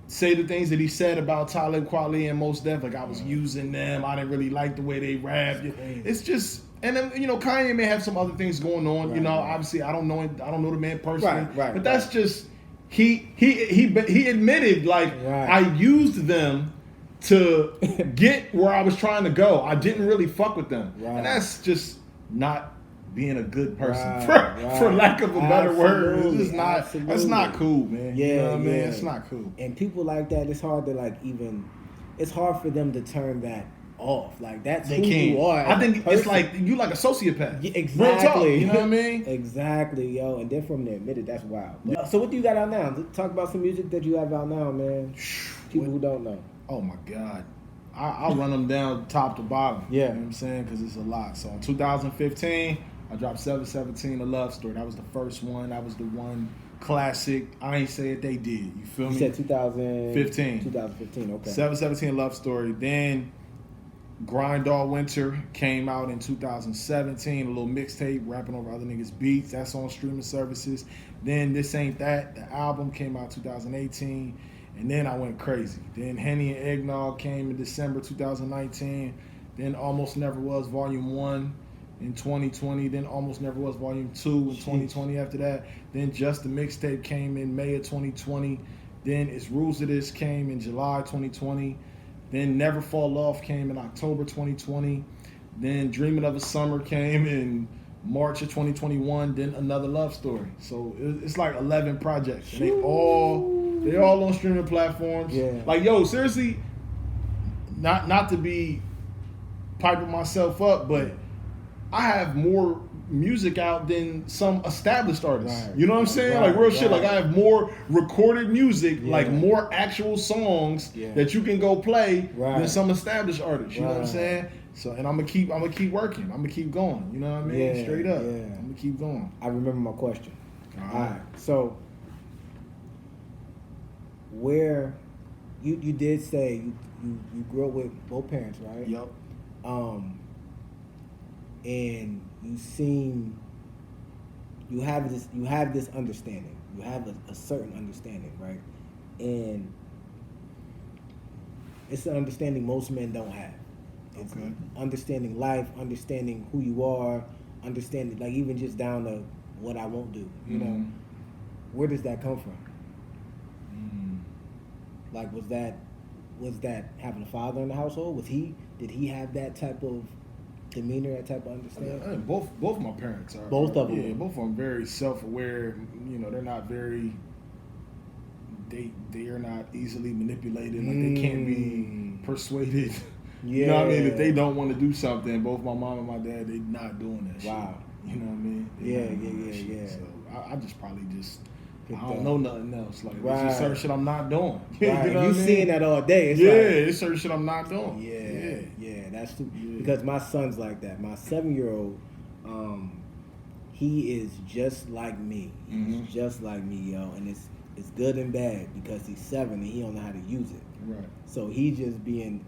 A: say the things that he said about Talib Kweli and Mos Def, like I was using them, I didn't really like the way they rap. It's just... And then, you know, Kanye may have some other things going on. You know, obviously, I don't know the man personally. But that's just... He admitted, like, I used them to get where I was trying to go. I didn't really fuck with them. And that's just not being a good person, for lack of a better word. It's just not, that's not cool, man.
B: Yeah,
A: you know what I mean? It's not cool.
B: And people like that, it's hard to, like, it's hard for them to turn that off. Like, that's who you are.
A: I think it's like you like a sociopath.
B: Yeah, exactly.
A: You know what I mean?
B: Exactly, yo. And then from there, admit it, that's wild. But, so what do you got out now? Talk about some music that you have out now, man. People who don't know.
A: Oh my God. I'll run them down top to bottom.
B: Yeah.
A: You know what I'm saying? Because it's a lot. So in 2015, I dropped 717, A Love Story. That was the first one. That was the one classic. I ain't say it, they did. You feel
B: You
A: me?
B: said 2015.
A: 15.
B: 2015, okay.
A: 717 Love Story. Then Grind All Winter came out in 2017. A little mixtape, rapping over other niggas' beats. That's on streaming services. Then This Ain't That, the album, came out 2018. And then I went crazy. Then Henny and Eggnog came in December 2019. Then Almost Never Was Volume 1 in 2020. Then Almost Never Was Volume 2 in 2020 after that. Then Just the Mixtape came in May of 2020. Then It's Rules of This came in July 2020. Then Never Fall Off came in October 2020. Then Dreaming of a Summer came in March of 2021. Then Another Love Story. So it's like 11 projects. And they all on streaming platforms.
B: Yeah.
A: Like, yo, seriously, not to be piping myself up, but I have more music out than some established artists.
B: Right.
A: You know what I'm saying?
B: Right,
A: like real shit.
B: right.
A: Like I have more recorded music,
B: Yeah.
A: like more actual songs
B: Yeah.
A: that you can go play
B: Right.
A: than some established artists. You know what I'm
B: Right.
A: saying? So and I'm gonna keep working. I'm gonna keep going. You know what I mean?
B: Yeah,
A: Straight up.
B: yeah.
A: I'm gonna keep going.
B: I remember my question.
A: All right.
B: So, where you did say you grew up with both parents, right?
A: Yep.
B: And you have this understanding. You have a certain understanding, right? And it's an understanding most men don't have. It's
A: Okay.
B: understanding life, understanding who you are, understanding like even just down to what I won't do. You know,
A: Mhm.
B: where does that come from?
A: Mm.
B: Like, was that having a father in the household? Did he have that type of demeanor, that type of understanding?
A: I mean, both my parents are.
B: Both of them.
A: Yeah, both of them very self-aware. You know, they're not very. They are not easily manipulated. Like they can't be persuaded. You know what I mean? If they don't want to do something, both my mom and my dad, they not doing that shit.
B: Wow.
A: You know what I mean? They
B: Yeah,
A: not doing
B: yeah,
A: that
B: yeah,
A: shit.
B: yeah.
A: So I just probably just.
B: Picked
A: I don't
B: up.
A: know nothing else. Like,
B: Right.
A: there's just certain shit I'm not doing.
B: Right.
A: You know what I
B: You
A: mean?
B: seeing that all day. It's
A: Yeah,
B: like,
A: it's certain shit I'm not doing.
B: yeah, that's too.
A: Yeah.
B: Because my son's like that. My 7-year-old, he is just like me. He's
A: Mhm.
B: just like me, yo. And it's good and bad because he's 7 and he don't know how to use it.
A: Right.
B: So he just be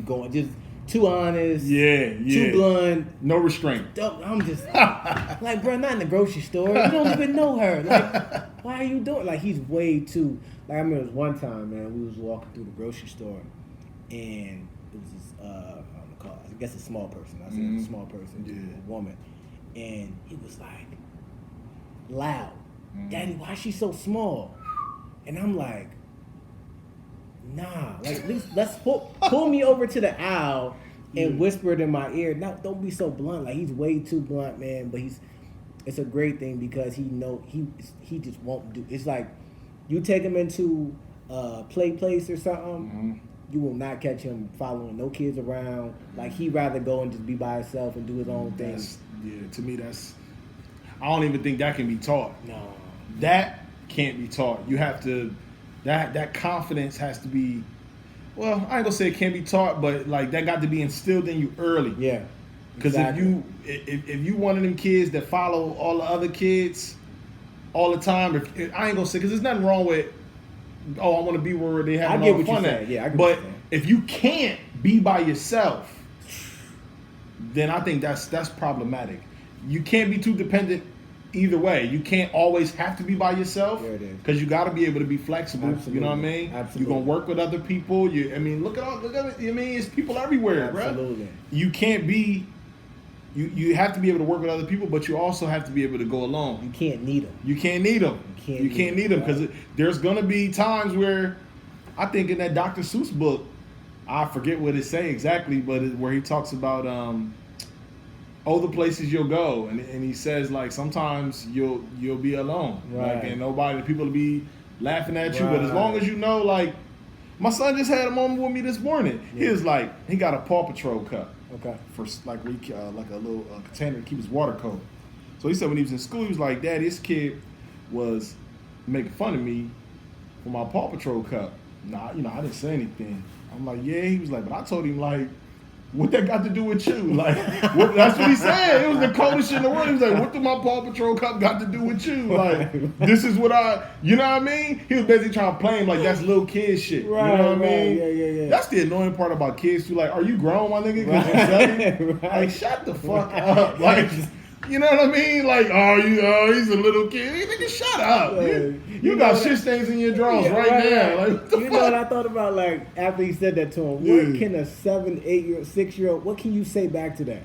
B: going just too honest.
A: Yeah.
B: Too blunt.
A: No restraint.
B: I'm just like, bro, not in the grocery store. You don't even know her. Like, why are you doing? Like, he's way too. Like, I remember it was one time, man. We was walking through the grocery store, and it was this, I don't know, call it, I guess a small person. I said a small person,
A: Yeah.
B: a woman, and he was like, loud,
A: Mhm.
B: Daddy, why is she so small? And I'm like, nah, like, at least let's pull me over to the aisle and whisper it in my ear. Now, don't be so blunt. Like, he's way too blunt, man. But it's a great thing because he just won't do. It's like you take him into a play place or something, you will not catch him following no kids around. Like, he'd rather go and just be by himself and do his own thing.
A: To me, I don't even think that can be taught.
B: No.
A: That can't be taught. You have to, that confidence has to be, well, I ain't gonna say it can't be taught, but like that got to be instilled in you early.
B: Yeah.
A: Because
B: exactly.
A: if you one of them kids that follow all the other kids all the time, I ain't gonna say, because there's nothing wrong with, I want to be where they have all the fun at.
B: Yeah, I get what
A: but
B: you're saying.
A: if you can't be by yourself, then I think that's problematic. You can't be too dependent either way. You can't always have to be by yourself.
B: There it is.
A: Because you got to be able to be flexible.
B: Absolutely.
A: You know what I mean?
B: Absolutely.
A: You're gonna work with other people. Look at it. I mean, it's people everywhere, bro.
B: Absolutely.
A: You can't be. You have to be able to work with other people, but you also have to be able to go alone.
B: You can't need them.
A: You can't need them. You can't need them because there's gonna be times where, I think in that Dr. Seuss book, I forget what it say exactly, but where he talks about the places you'll go, and he says like sometimes you'll be alone,
B: Right.
A: like, and the people will be laughing at you, but as
B: Right.
A: long as you know, like my son just had a moment with me this morning. He was like, he got a Paw Patrol cup.
B: Okay.
A: For like a little container to keep his water cold. So he said when he was in school, he was like, "Dad, this kid was making fun of me for my Paw Patrol cup." Nah, I didn't say anything. I'm like, "Yeah." He was like, "But I told him like, what that got to do with you? Like, that's what he said. It was the coldest shit in the world. He was like, what do my Paw Patrol cup got to do with you? Like, this is what you know what I mean? He was basically trying to play him like that's little kid shit.
B: Right,
A: you know what I mean?
B: Yeah.
A: That's the annoying part about kids too. Like, are you grown, my nigga? Because you tell me, like, shut the fuck up. Like, you know what I mean? Like, he's a little kid. Hey, nigga, shut up. You got shit stains in your drawers right now. Like, what the fuck?
B: You know what I thought about, like, after he said that to him? What can a 7, 8-year-old, 6-year-old, what can you say back to that?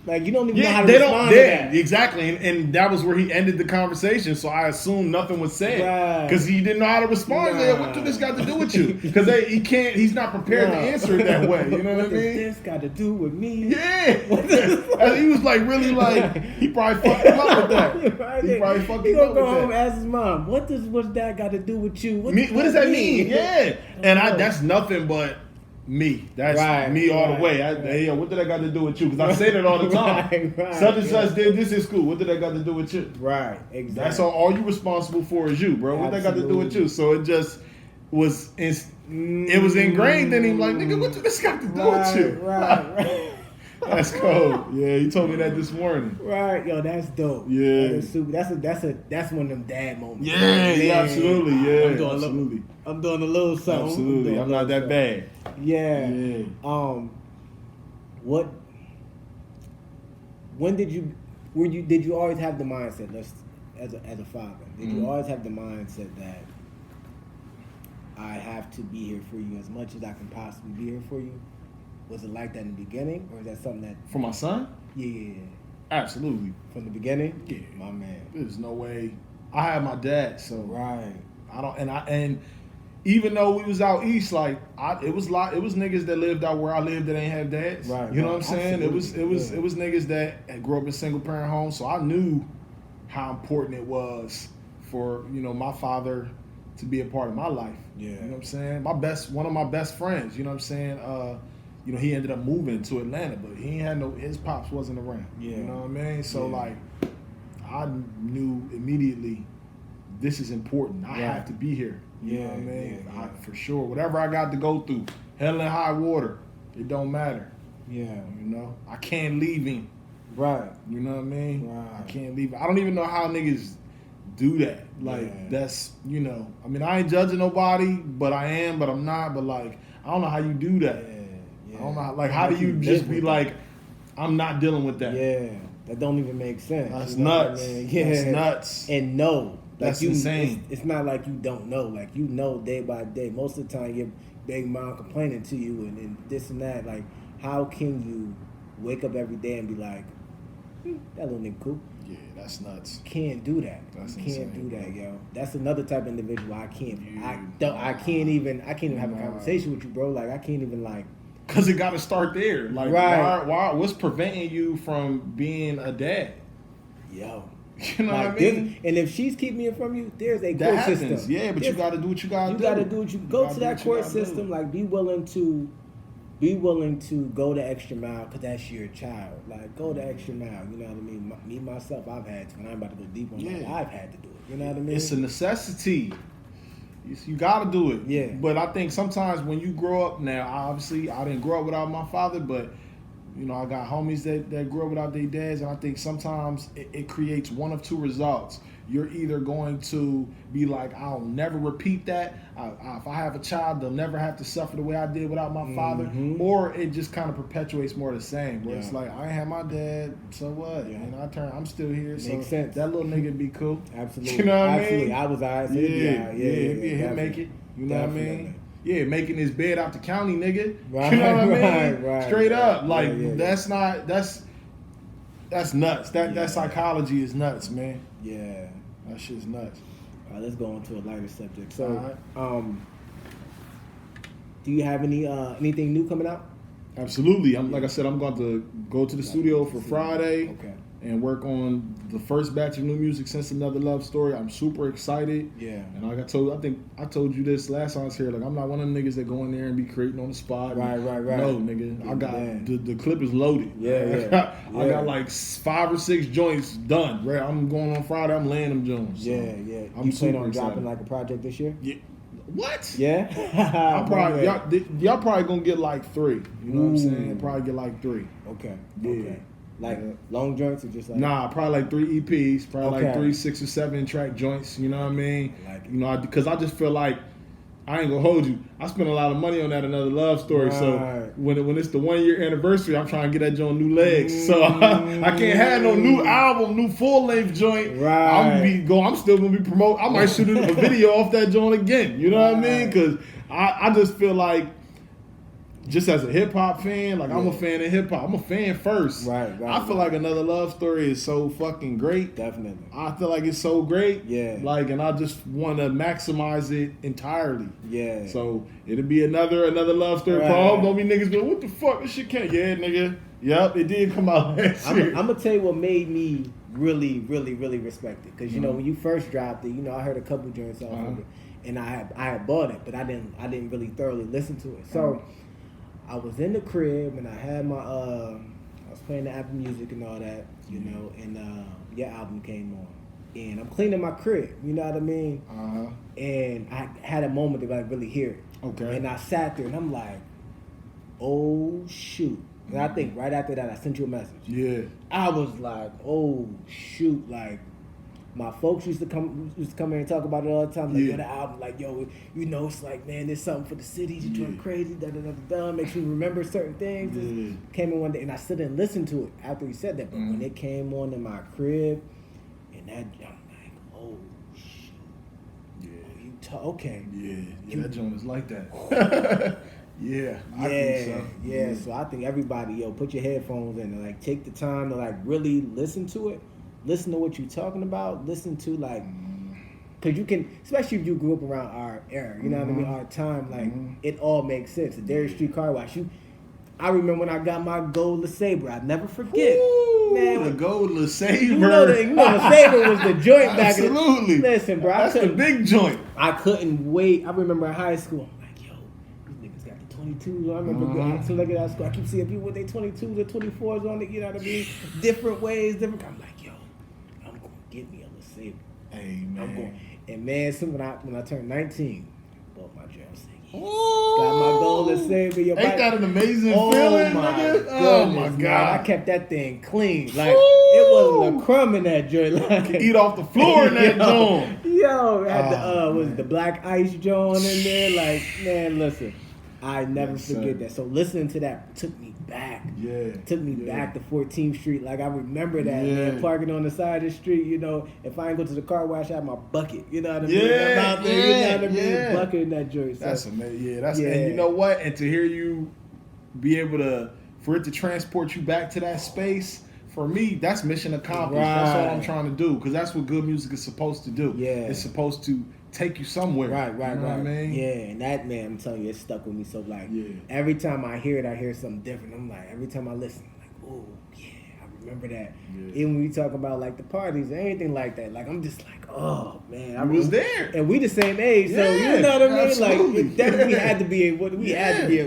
B: Like, you don't even know how to respond to that.
A: Exactly. And that was where he ended the conversation, so I assumed nothing was said. Because he didn't know how to respond. Like, what does this got to do with you? Because he's not prepared to answer it that way. You know what I mean?
B: What does this got to do with me?
A: Yeah. He was like, really like, he probably fucked him up with that.
B: Right.
A: He probably fucked him up with that.
B: He gonna go home and ask his mom, what's that got to do with you?
A: What does that mean? Yeah. And that's nothing but me. That's me all the way. Hey, what did that got to do with you? Because I say that all the time. Such and such did this in school. What did that got to do with you?
B: Right, exactly.
A: That's all you responsible for is you, bro. What that got to do with you? So it just was, it was ingrained in him. Like, nigga, what did this got to do with you?
B: Right.
A: That's cold. Yeah, he told me that this morning.
B: Right, yo, that's dope.
A: Yeah,
B: that is super. That's one of them dad moments.
A: Yeah, absolutely. Yeah,
B: I'm doing a little something.
A: Absolutely, I'm not that bad.
B: Yeah. When did you always have the mindset? As a father, did you always have the mindset that I have to be here for you as much as I can possibly be here for you? Was it like that in the beginning, or is that something that
A: for my son?
B: Yeah.
A: Absolutely.
B: From the beginning?
A: Yeah.
B: My man.
A: There's no way. I had my dad, so
B: right.
A: I don't, and even though we was out east, like it was niggas that lived out where I lived that ain't have dads.
B: Right.
A: You know what I'm saying?
B: Absolutely.
A: It was niggas that grew up in single parent homes, so I knew how important it was for my father to be a part of my life.
B: Yeah.
A: You know what I'm saying? One of my best friends. You know what I'm saying? He ended up moving to Atlanta, but he ain't had his pops wasn't around.
B: Yeah.
A: You know what I mean? So like, I knew immediately this is important. I have to be here. You know what I mean?
B: Yeah.
A: For sure. Whatever I got to go through, hell and high water, it don't matter.
B: Yeah.
A: I can't leave him.
B: Right.
A: You know what I mean?
B: Right.
A: I can't leave. I don't even know how niggas do that. Like, that's, I mean, I ain't judging nobody, but I am, but I'm not. But like, I don't know how you do that.
B: Yeah.
A: I don't know. Like, how do you just be like, I'm not dealing with that?
B: Yeah. That don't even make sense.
A: That's nuts.
B: I mean? Yeah.
A: That's nuts.
B: And no.
A: That's insane.
B: It's not like you don't know. Like, day by day. Most of the time, your big mom complaining to you and this and that. Like, how can you wake up every day and be like, that little nigga cool?
A: Yeah, that's nuts.
B: Can't do that.
A: That's
B: you can't
A: insane,
B: do that,
A: bro.
B: yo. That's another type of individual I can't even have a conversation with you, bro. Like, I can't even like.
A: Cause it got to start there. Like,
B: right.
A: why? What's preventing you from being a dad?
B: Yo.
A: You know what I mean?
B: And if she's keeping it from you, there's a
A: that
B: court
A: happens.
B: system.
A: Yeah, but you got to do what you got to do.
B: You got to do what you go to that court system. Like, be willing to go the extra mile because that's your child. Like, go the extra mile. You know what I mean? Me myself, I've had to. And I'm about to go deep on that. I've had to do it. You know what I mean?
A: It's a necessity. You got to do it.
B: Yeah.
A: But I think sometimes when you grow up now, obviously I didn't grow up without my father, but I got homies that grew up without their dads, and I think sometimes it creates one of two results. You're either going to be like, I'll never repeat that. If I have a child, they'll never have to suffer the way I did without my father. Or it just kind of perpetuates more of the same. Where it's like, I ain't have my dad, so what? Yeah. And I'm still here.
B: Makes
A: so
B: sense.
A: That little nigga be cool.
B: Absolutely.
A: You know what I
B: mean?
A: I
B: was alright.
A: He'll make it. You know what I mean? Yeah, making his bed out the county, nigga.
B: Right,
A: you know what I mean?
B: Right,
A: Straight up. Like,
B: that's
A: nuts. That psychology is nuts, man.
B: Yeah.
A: That shit's nuts.
B: All right, let's go on to a lighter subject. So, do you have anything new coming out?
A: Absolutely. Like I said, I'm going to go to the studio for Friday and work on the first batch of new music since Another Love Story. I'm super excited.
B: Yeah.
A: And like I think I told you this last time I was here. Like, I'm not one of them niggas that go in there and be creating on the spot.
B: Right.
A: No, nigga. I got the clip is loaded.
B: Yeah.
A: I got like 5 or 6 joints done. Right. I'm going on Friday. I'm laying them joints. So
B: yeah.
A: I'm
B: you plan on
A: super
B: dropping
A: excited.
B: like a project this year?
A: Yeah. What?
B: Yeah.
A: Y'all probably gonna get like 3. You know what I'm saying? Probably get like 3.
B: Okay.
A: Yeah.
B: Okay. Like long joints or just like?
A: Nah, probably like 3 EPs. Probably like 3, 6 or 7 track joints. You know what I mean?
B: Like it.
A: You know, because I just feel like I ain't gonna hold you. I spent a lot of money on that Another Love Story.
B: Right.
A: So when it's the 1 year anniversary, I'm trying to get that joint new legs. So I can't have no new album, new full length joint.
B: Right.
A: I'm still gonna be promoting. I might shoot a video off that joint again. You know what I mean? Because I just feel like, just as a hip hop fan, like I'm a fan of hip hop. I'm a fan first.
B: Right.
A: I feel like Another Love Story is so fucking great.
B: Definitely.
A: I feel like it's so great.
B: Yeah.
A: Like, and I just want to maximize it entirely.
B: Yeah.
A: So it'll be another Love Story.
B: Right.
A: Probably don't be niggas be like, what the fuck? This shit can't. Yeah, nigga. Yep, it did come out last year.
B: I'm gonna tell you what made me really, really, really respect it. Because you know when you first dropped it, you know I heard a couple joints off of it, and I had bought it, but I didn't really thoroughly listen to it. So I was in the crib and I had my I was playing the Apple Music and all that, you know, and your album came on, and I'm cleaning my crib, you know what I mean? And I had a moment to like really hear it.
A: Okay.
B: And I sat there and I'm like, oh shoot. And I think right after that I sent you a message.
A: Yeah.
B: I was like, oh shoot, like my folks used to come here and talk about it all the time. Like, yo, the album, like, yo, you know, it's like, man, there's something for the city. You doing crazy, makes you remember certain things. Came in one day, and I still didn't listen to it after he said that. But when it came on in my crib, and that, I'm like, oh, shit. Yeah. Okay.
A: Yeah, that joint is like that. I think so.
B: Yeah, so I think everybody, put your headphones in and, like, take the time to, like, really listen to it. Listen to what you're talking about. Listen to, like, because you can, especially if you grew up around our era, you know what I mean, our time, like, it all makes sense. The Derry Street Car Wash. I remember when I got my gold LeSabre. I'd never forget. Man,
A: the gold LeSabre.
B: You know LeSabre was the joint back in the...
A: Absolutely.
B: Listen, bro.
A: That's the big joint.
B: I couldn't wait. I remember in high school, I'm like, yo, these niggas got the 22s. I remember so looking at school, I keep seeing people with their 22s or 24s on it, you know what I mean? Different ways, different... I'm like, yo, I'm going to get me a LeSabre.
A: Hey, man.
B: I'm going... And man, so when I turned 19, I bought my drill set. Got my gold LeSabre.
A: Ain't that an amazing feeling, nigga? Oh my god!
B: Man, I kept that thing clean. Like it wasn't a crumb in that joint. Like
A: eat off the floor in that joint.
B: Yo, had was the black ice joint in there. Like, man, listen, I never forget that. So listening to that took me back. Took me back to 14th Street. Like I remember that, man, parking on the side of the street. You know, if I ain't go to the car wash, I had my bucket. You know what I mean? I'm out there, you know what I mean? Bucket in that joint. So,
A: that's amazing. And you know what? And to hear you be able for it to transport you back to that space, for me, that's mission accomplished. Right. That's all I'm trying to do, because that's what good music is supposed to do. It's supposed to take you somewhere. Right. What I mean?
B: Yeah, and that, man, I'm telling you, it stuck with me. So, like, every time I hear it, I hear something different. I'm like, every time I listen, I'm like, oh, yeah, I remember that. Even when we talk about, like, the parties or anything like that, like, I'm just like, oh, man. I
A: was there.
B: And we the same age, so, you know what I mean?
A: Absolutely.
B: Like, it definitely had to be at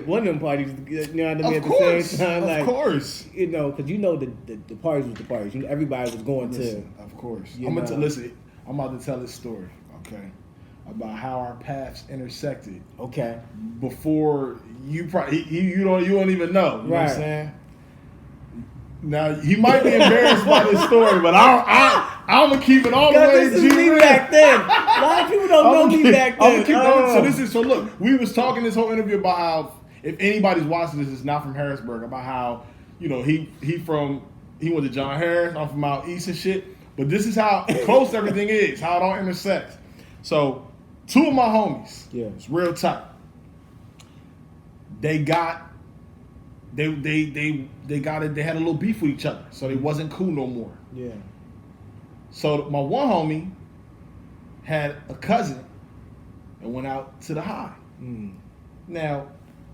B: one of them parties, you know what I mean, at the same time. Like,
A: of course.
B: You know, because you know the parties was the parties. You know, everybody was going to.
A: Of course. I'm about to tell this story, okay? About how our paths intersected.
B: Okay.
A: Before you probably you don't even know. You know what I'm saying? Now he might be embarrassed by this story, but I'm gonna keep it all the way.
B: This is me back then. A lot of people don't know me back then.
A: So look, we was talking this whole interview about how, if anybody's watching this, is not from Harrisburg, about how, you know, he went to John Harris. I'm from out east and shit. But this is how close everything is, how it all intersects. So, two of my homies, it's real tight. They had a little beef with each other, so they wasn't cool no more. Yeah. So my one homie had a cousin and went out to the high. Now,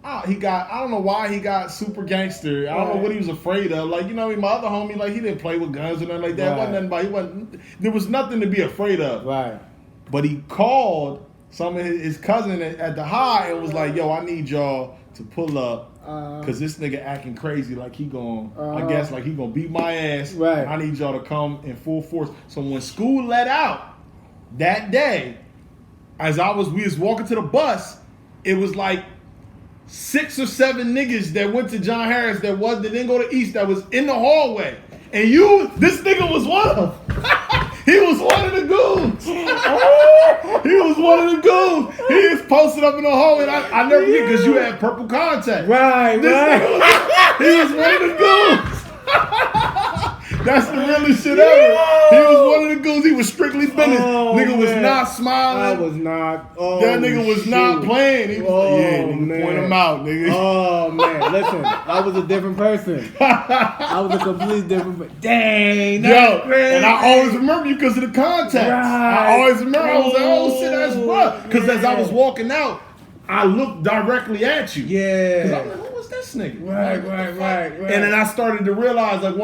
A: I don't know why he got super gangster. I don't know what he was afraid of. Like, you know, my other homie, like, he didn't play with guns or nothing like that. There was nothing to be afraid of. Right. But he called some of his cousin at the high and was like, yo, I need y'all to pull up, because this nigga acting crazy, like he gonna beat my ass. Right. I need y'all to come in full force. So when school let out that day, we was walking to the bus, it was like 6 or 7 niggas that went to John Harris that didn't go to East, that was in the hallway. And this nigga was one of them. He was one of the goons. He was one of the goons. He was posted up in the hallway. And I never forget because you had purple contact.
B: Right.
A: He was one of the goons. That's the realest shit ever. He was one of the goons. He was strictly business. Nigga was not smiling.
B: I was not.
A: That nigga was not playing. He was like, yeah, nigga, point him out, nigga.
B: Oh, man. Listen, I was a different person. I was a completely different person. Dang, that's crazy.
A: And I always remember you because of the contacts. Right. I always remember. I was like, oh, shit, that's rough. Because as I was walking out, I looked directly at you.
B: Yeah.
A: Because I'm like, who was this nigga?
B: Right.
A: And then I started to realize, like,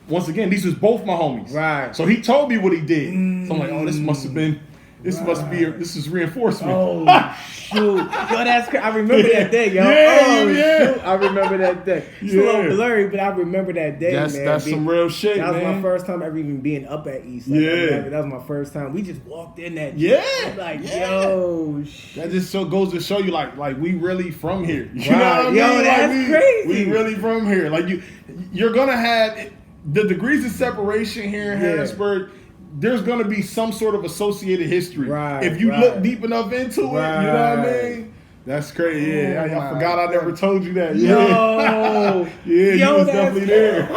A: once again, these was both my homies.
B: Right.
A: So he told me what he did. So I'm like, oh, this must be, this is reinforcement.
B: Oh, shoot. Yo, that's crazy. I remember that day, yo. Shoot. I remember that day. It's a little blurry, but I remember that day, man.
A: That's some real shit,
B: That was
A: man.
B: my first time ever even being up at East. Like, that was my first time. We just walked in that.
A: Yeah.
B: Like, yo, shit.
A: That just goes to show you, like we really from here. You
B: know
A: what I mean?
B: Yo, that's crazy.
A: We really from here. Like you're gonna have the degrees of separation here in Harrisburg. There's gonna be some sort of associated history. Right. If you look deep enough into it, you know what I mean? That's crazy. Yeah, I forgot I never told you that.
B: Yo.
A: Yeah, he was definitely there.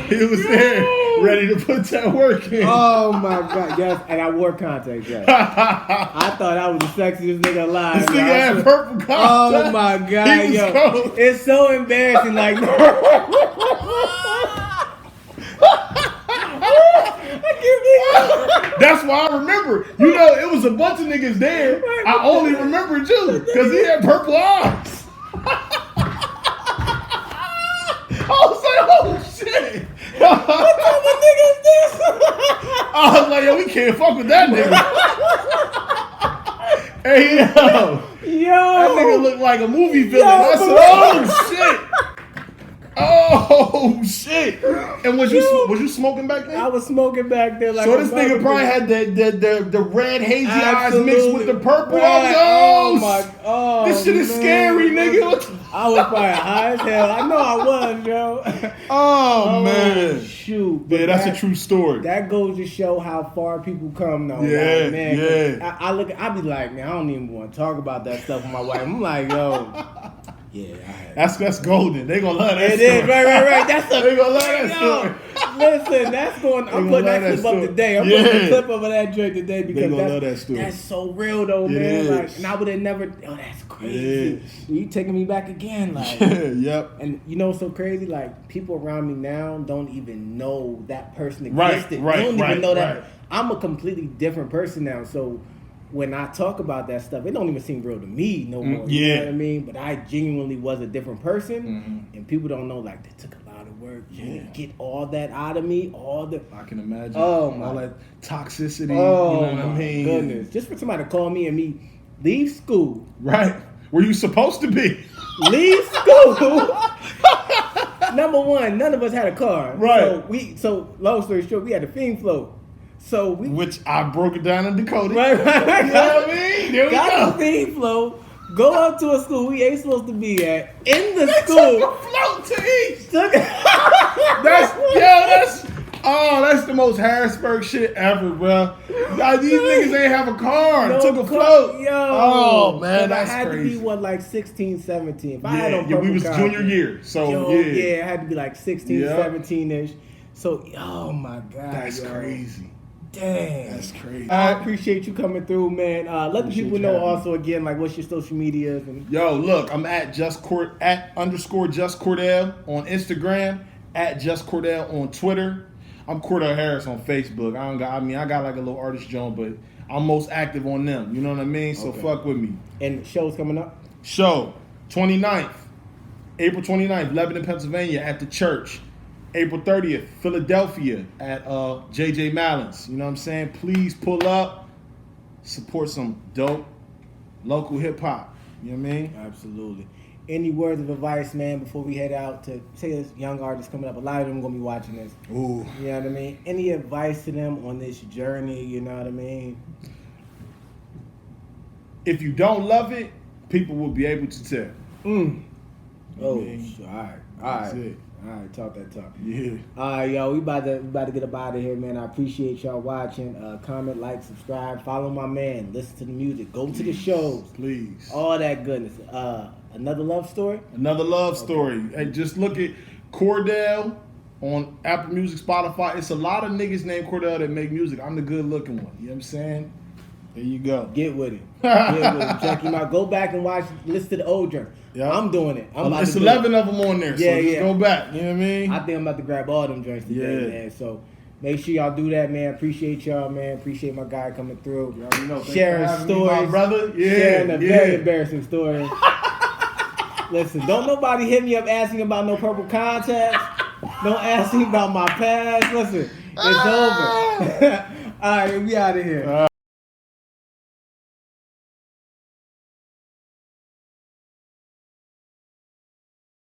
A: He was there, ready to put that work in.
B: Oh my God, yes, and I wore contacts, yes. I thought I was the sexiest nigga alive.
A: This nigga had purple contacts.
B: Oh my God, yo. Cold. It's so embarrassing, like
A: That's why I remember. You know, it was a bunch of niggas there. I only remembered you because he had purple eyes. I was like, oh shit. What type of nigga is this? I was like, yo, we can't fuck with that nigga. Hey, yo. That nigga looked like a movie villain. I said, oh shit. Oh shit! And was you smoking back then?
B: I was smoking back there. Like
A: so this nigga probably had the red hazy eyes mixed with the purple. This shit is scary, nigga.
B: I was probably high as hell. I know I was, yo.
A: Oh man,
B: shoot!
A: Yeah, that's a true story.
B: That goes to show how far people come, though.
A: Yeah,
B: like, man.
A: Yeah.
B: I be like, man, I don't even want to talk about that stuff with my wife. I'm like, yo. Yeah,
A: that's golden. They gonna love that
B: story. It is, right. They gonna love that story. Listen, that's going. I'm putting that clip up today. I'm putting the clip up of that joint today because
A: love that story.
B: That's so real though, man. Like, and I would have never. Oh, that's crazy. You taking me back again, like.
A: Yep.
B: And you know what's so crazy? Like people around me now don't even know that person existed.
A: Right.
B: They don't even know that. I'm a completely different person now. So. When I talk about that stuff, it don't even seem real to me no more. You know what I mean? But I genuinely was a different person, and people don't know. Like, they took a lot of work to get all that out of me.
A: I can imagine.
B: Oh my,
A: all that toxicity.
B: Oh,
A: you know what I mean?
B: Goodness! Just for somebody to call me and me leave school.
A: Right? Where you supposed to be?
B: Leave school. Number one, none of us had a car.
A: Right.
B: So long story short, we had a fiend float.
A: Which I broke it down and decoded.
B: Right.
A: You know what I mean? There we go.
B: Got the theme flow. Go up to a school we ain't supposed to be at. In the school.
A: Took a float to eat. That's the most Harrisburg shit ever, bro. These niggas ain't have a car. Took a float.
B: Yo.
A: Oh man, that's
B: crazy. I had
A: crazy.
B: to be 16, 17. If I had
A: we was junior year. So
B: I had to be like 16, 17-ish. So oh my God.
A: That's crazy.
B: Dang.
A: That's crazy.
B: I appreciate you coming through, man. Let the people know also again, like what's your social medias and
A: look, I'm at _just Cordell on Instagram, at Just Cordell on Twitter. I'm Cordell Harris on Facebook. I got like a little artist joint, but I'm most active on them. You know what I mean? So fuck with me.
B: And show's coming up?
A: Show, April 29th, Lebanon, Pennsylvania at the church. April 30th, Philadelphia at JJ Mallon's. You know what I'm saying? Please pull up, support some dope local hip hop. You know what I mean?
B: Absolutely. Any words of advice, man, before we head out to say this young artist coming up? A lot of them gonna be watching this.
A: Ooh.
B: You know what I mean? Any advice to them on this journey? You know what I mean?
A: if you don't love it, people will be able to tell.
B: Oh,
A: Man.
B: all right.
A: That's it.
B: All right, talk that talk.
A: Yeah.
B: All right, yo, we about to get up out of here, man. I appreciate y'all watching. Comment, like, subscribe, follow my man, listen to the music, go to the shows,
A: Please.
B: all that goodness. Another love story.
A: Another love story. Hey, just look at Cordell on Apple Music, Spotify. It's a lot of niggas named Cordell that make music. I'm the good looking one. You know what I'm saying? There you go.
B: Get with it. Get with it. Check him out. Go back and watch. Listen to the old joint.
A: Yep.
B: I'm doing it.
A: It's 11 of them on there. So just go back. You know what I mean?
B: I think I'm about to grab all them joints today, man. So make sure y'all do that, man. Appreciate y'all, man. Appreciate my guy coming through.
A: You already know.
B: Sharing stories.
A: My brother. Yeah.
B: Sharing a very embarrassing story. Listen, don't nobody hit me up asking about no purple contacts. Don't ask me about my past. Listen, it's over. All right, we out of here.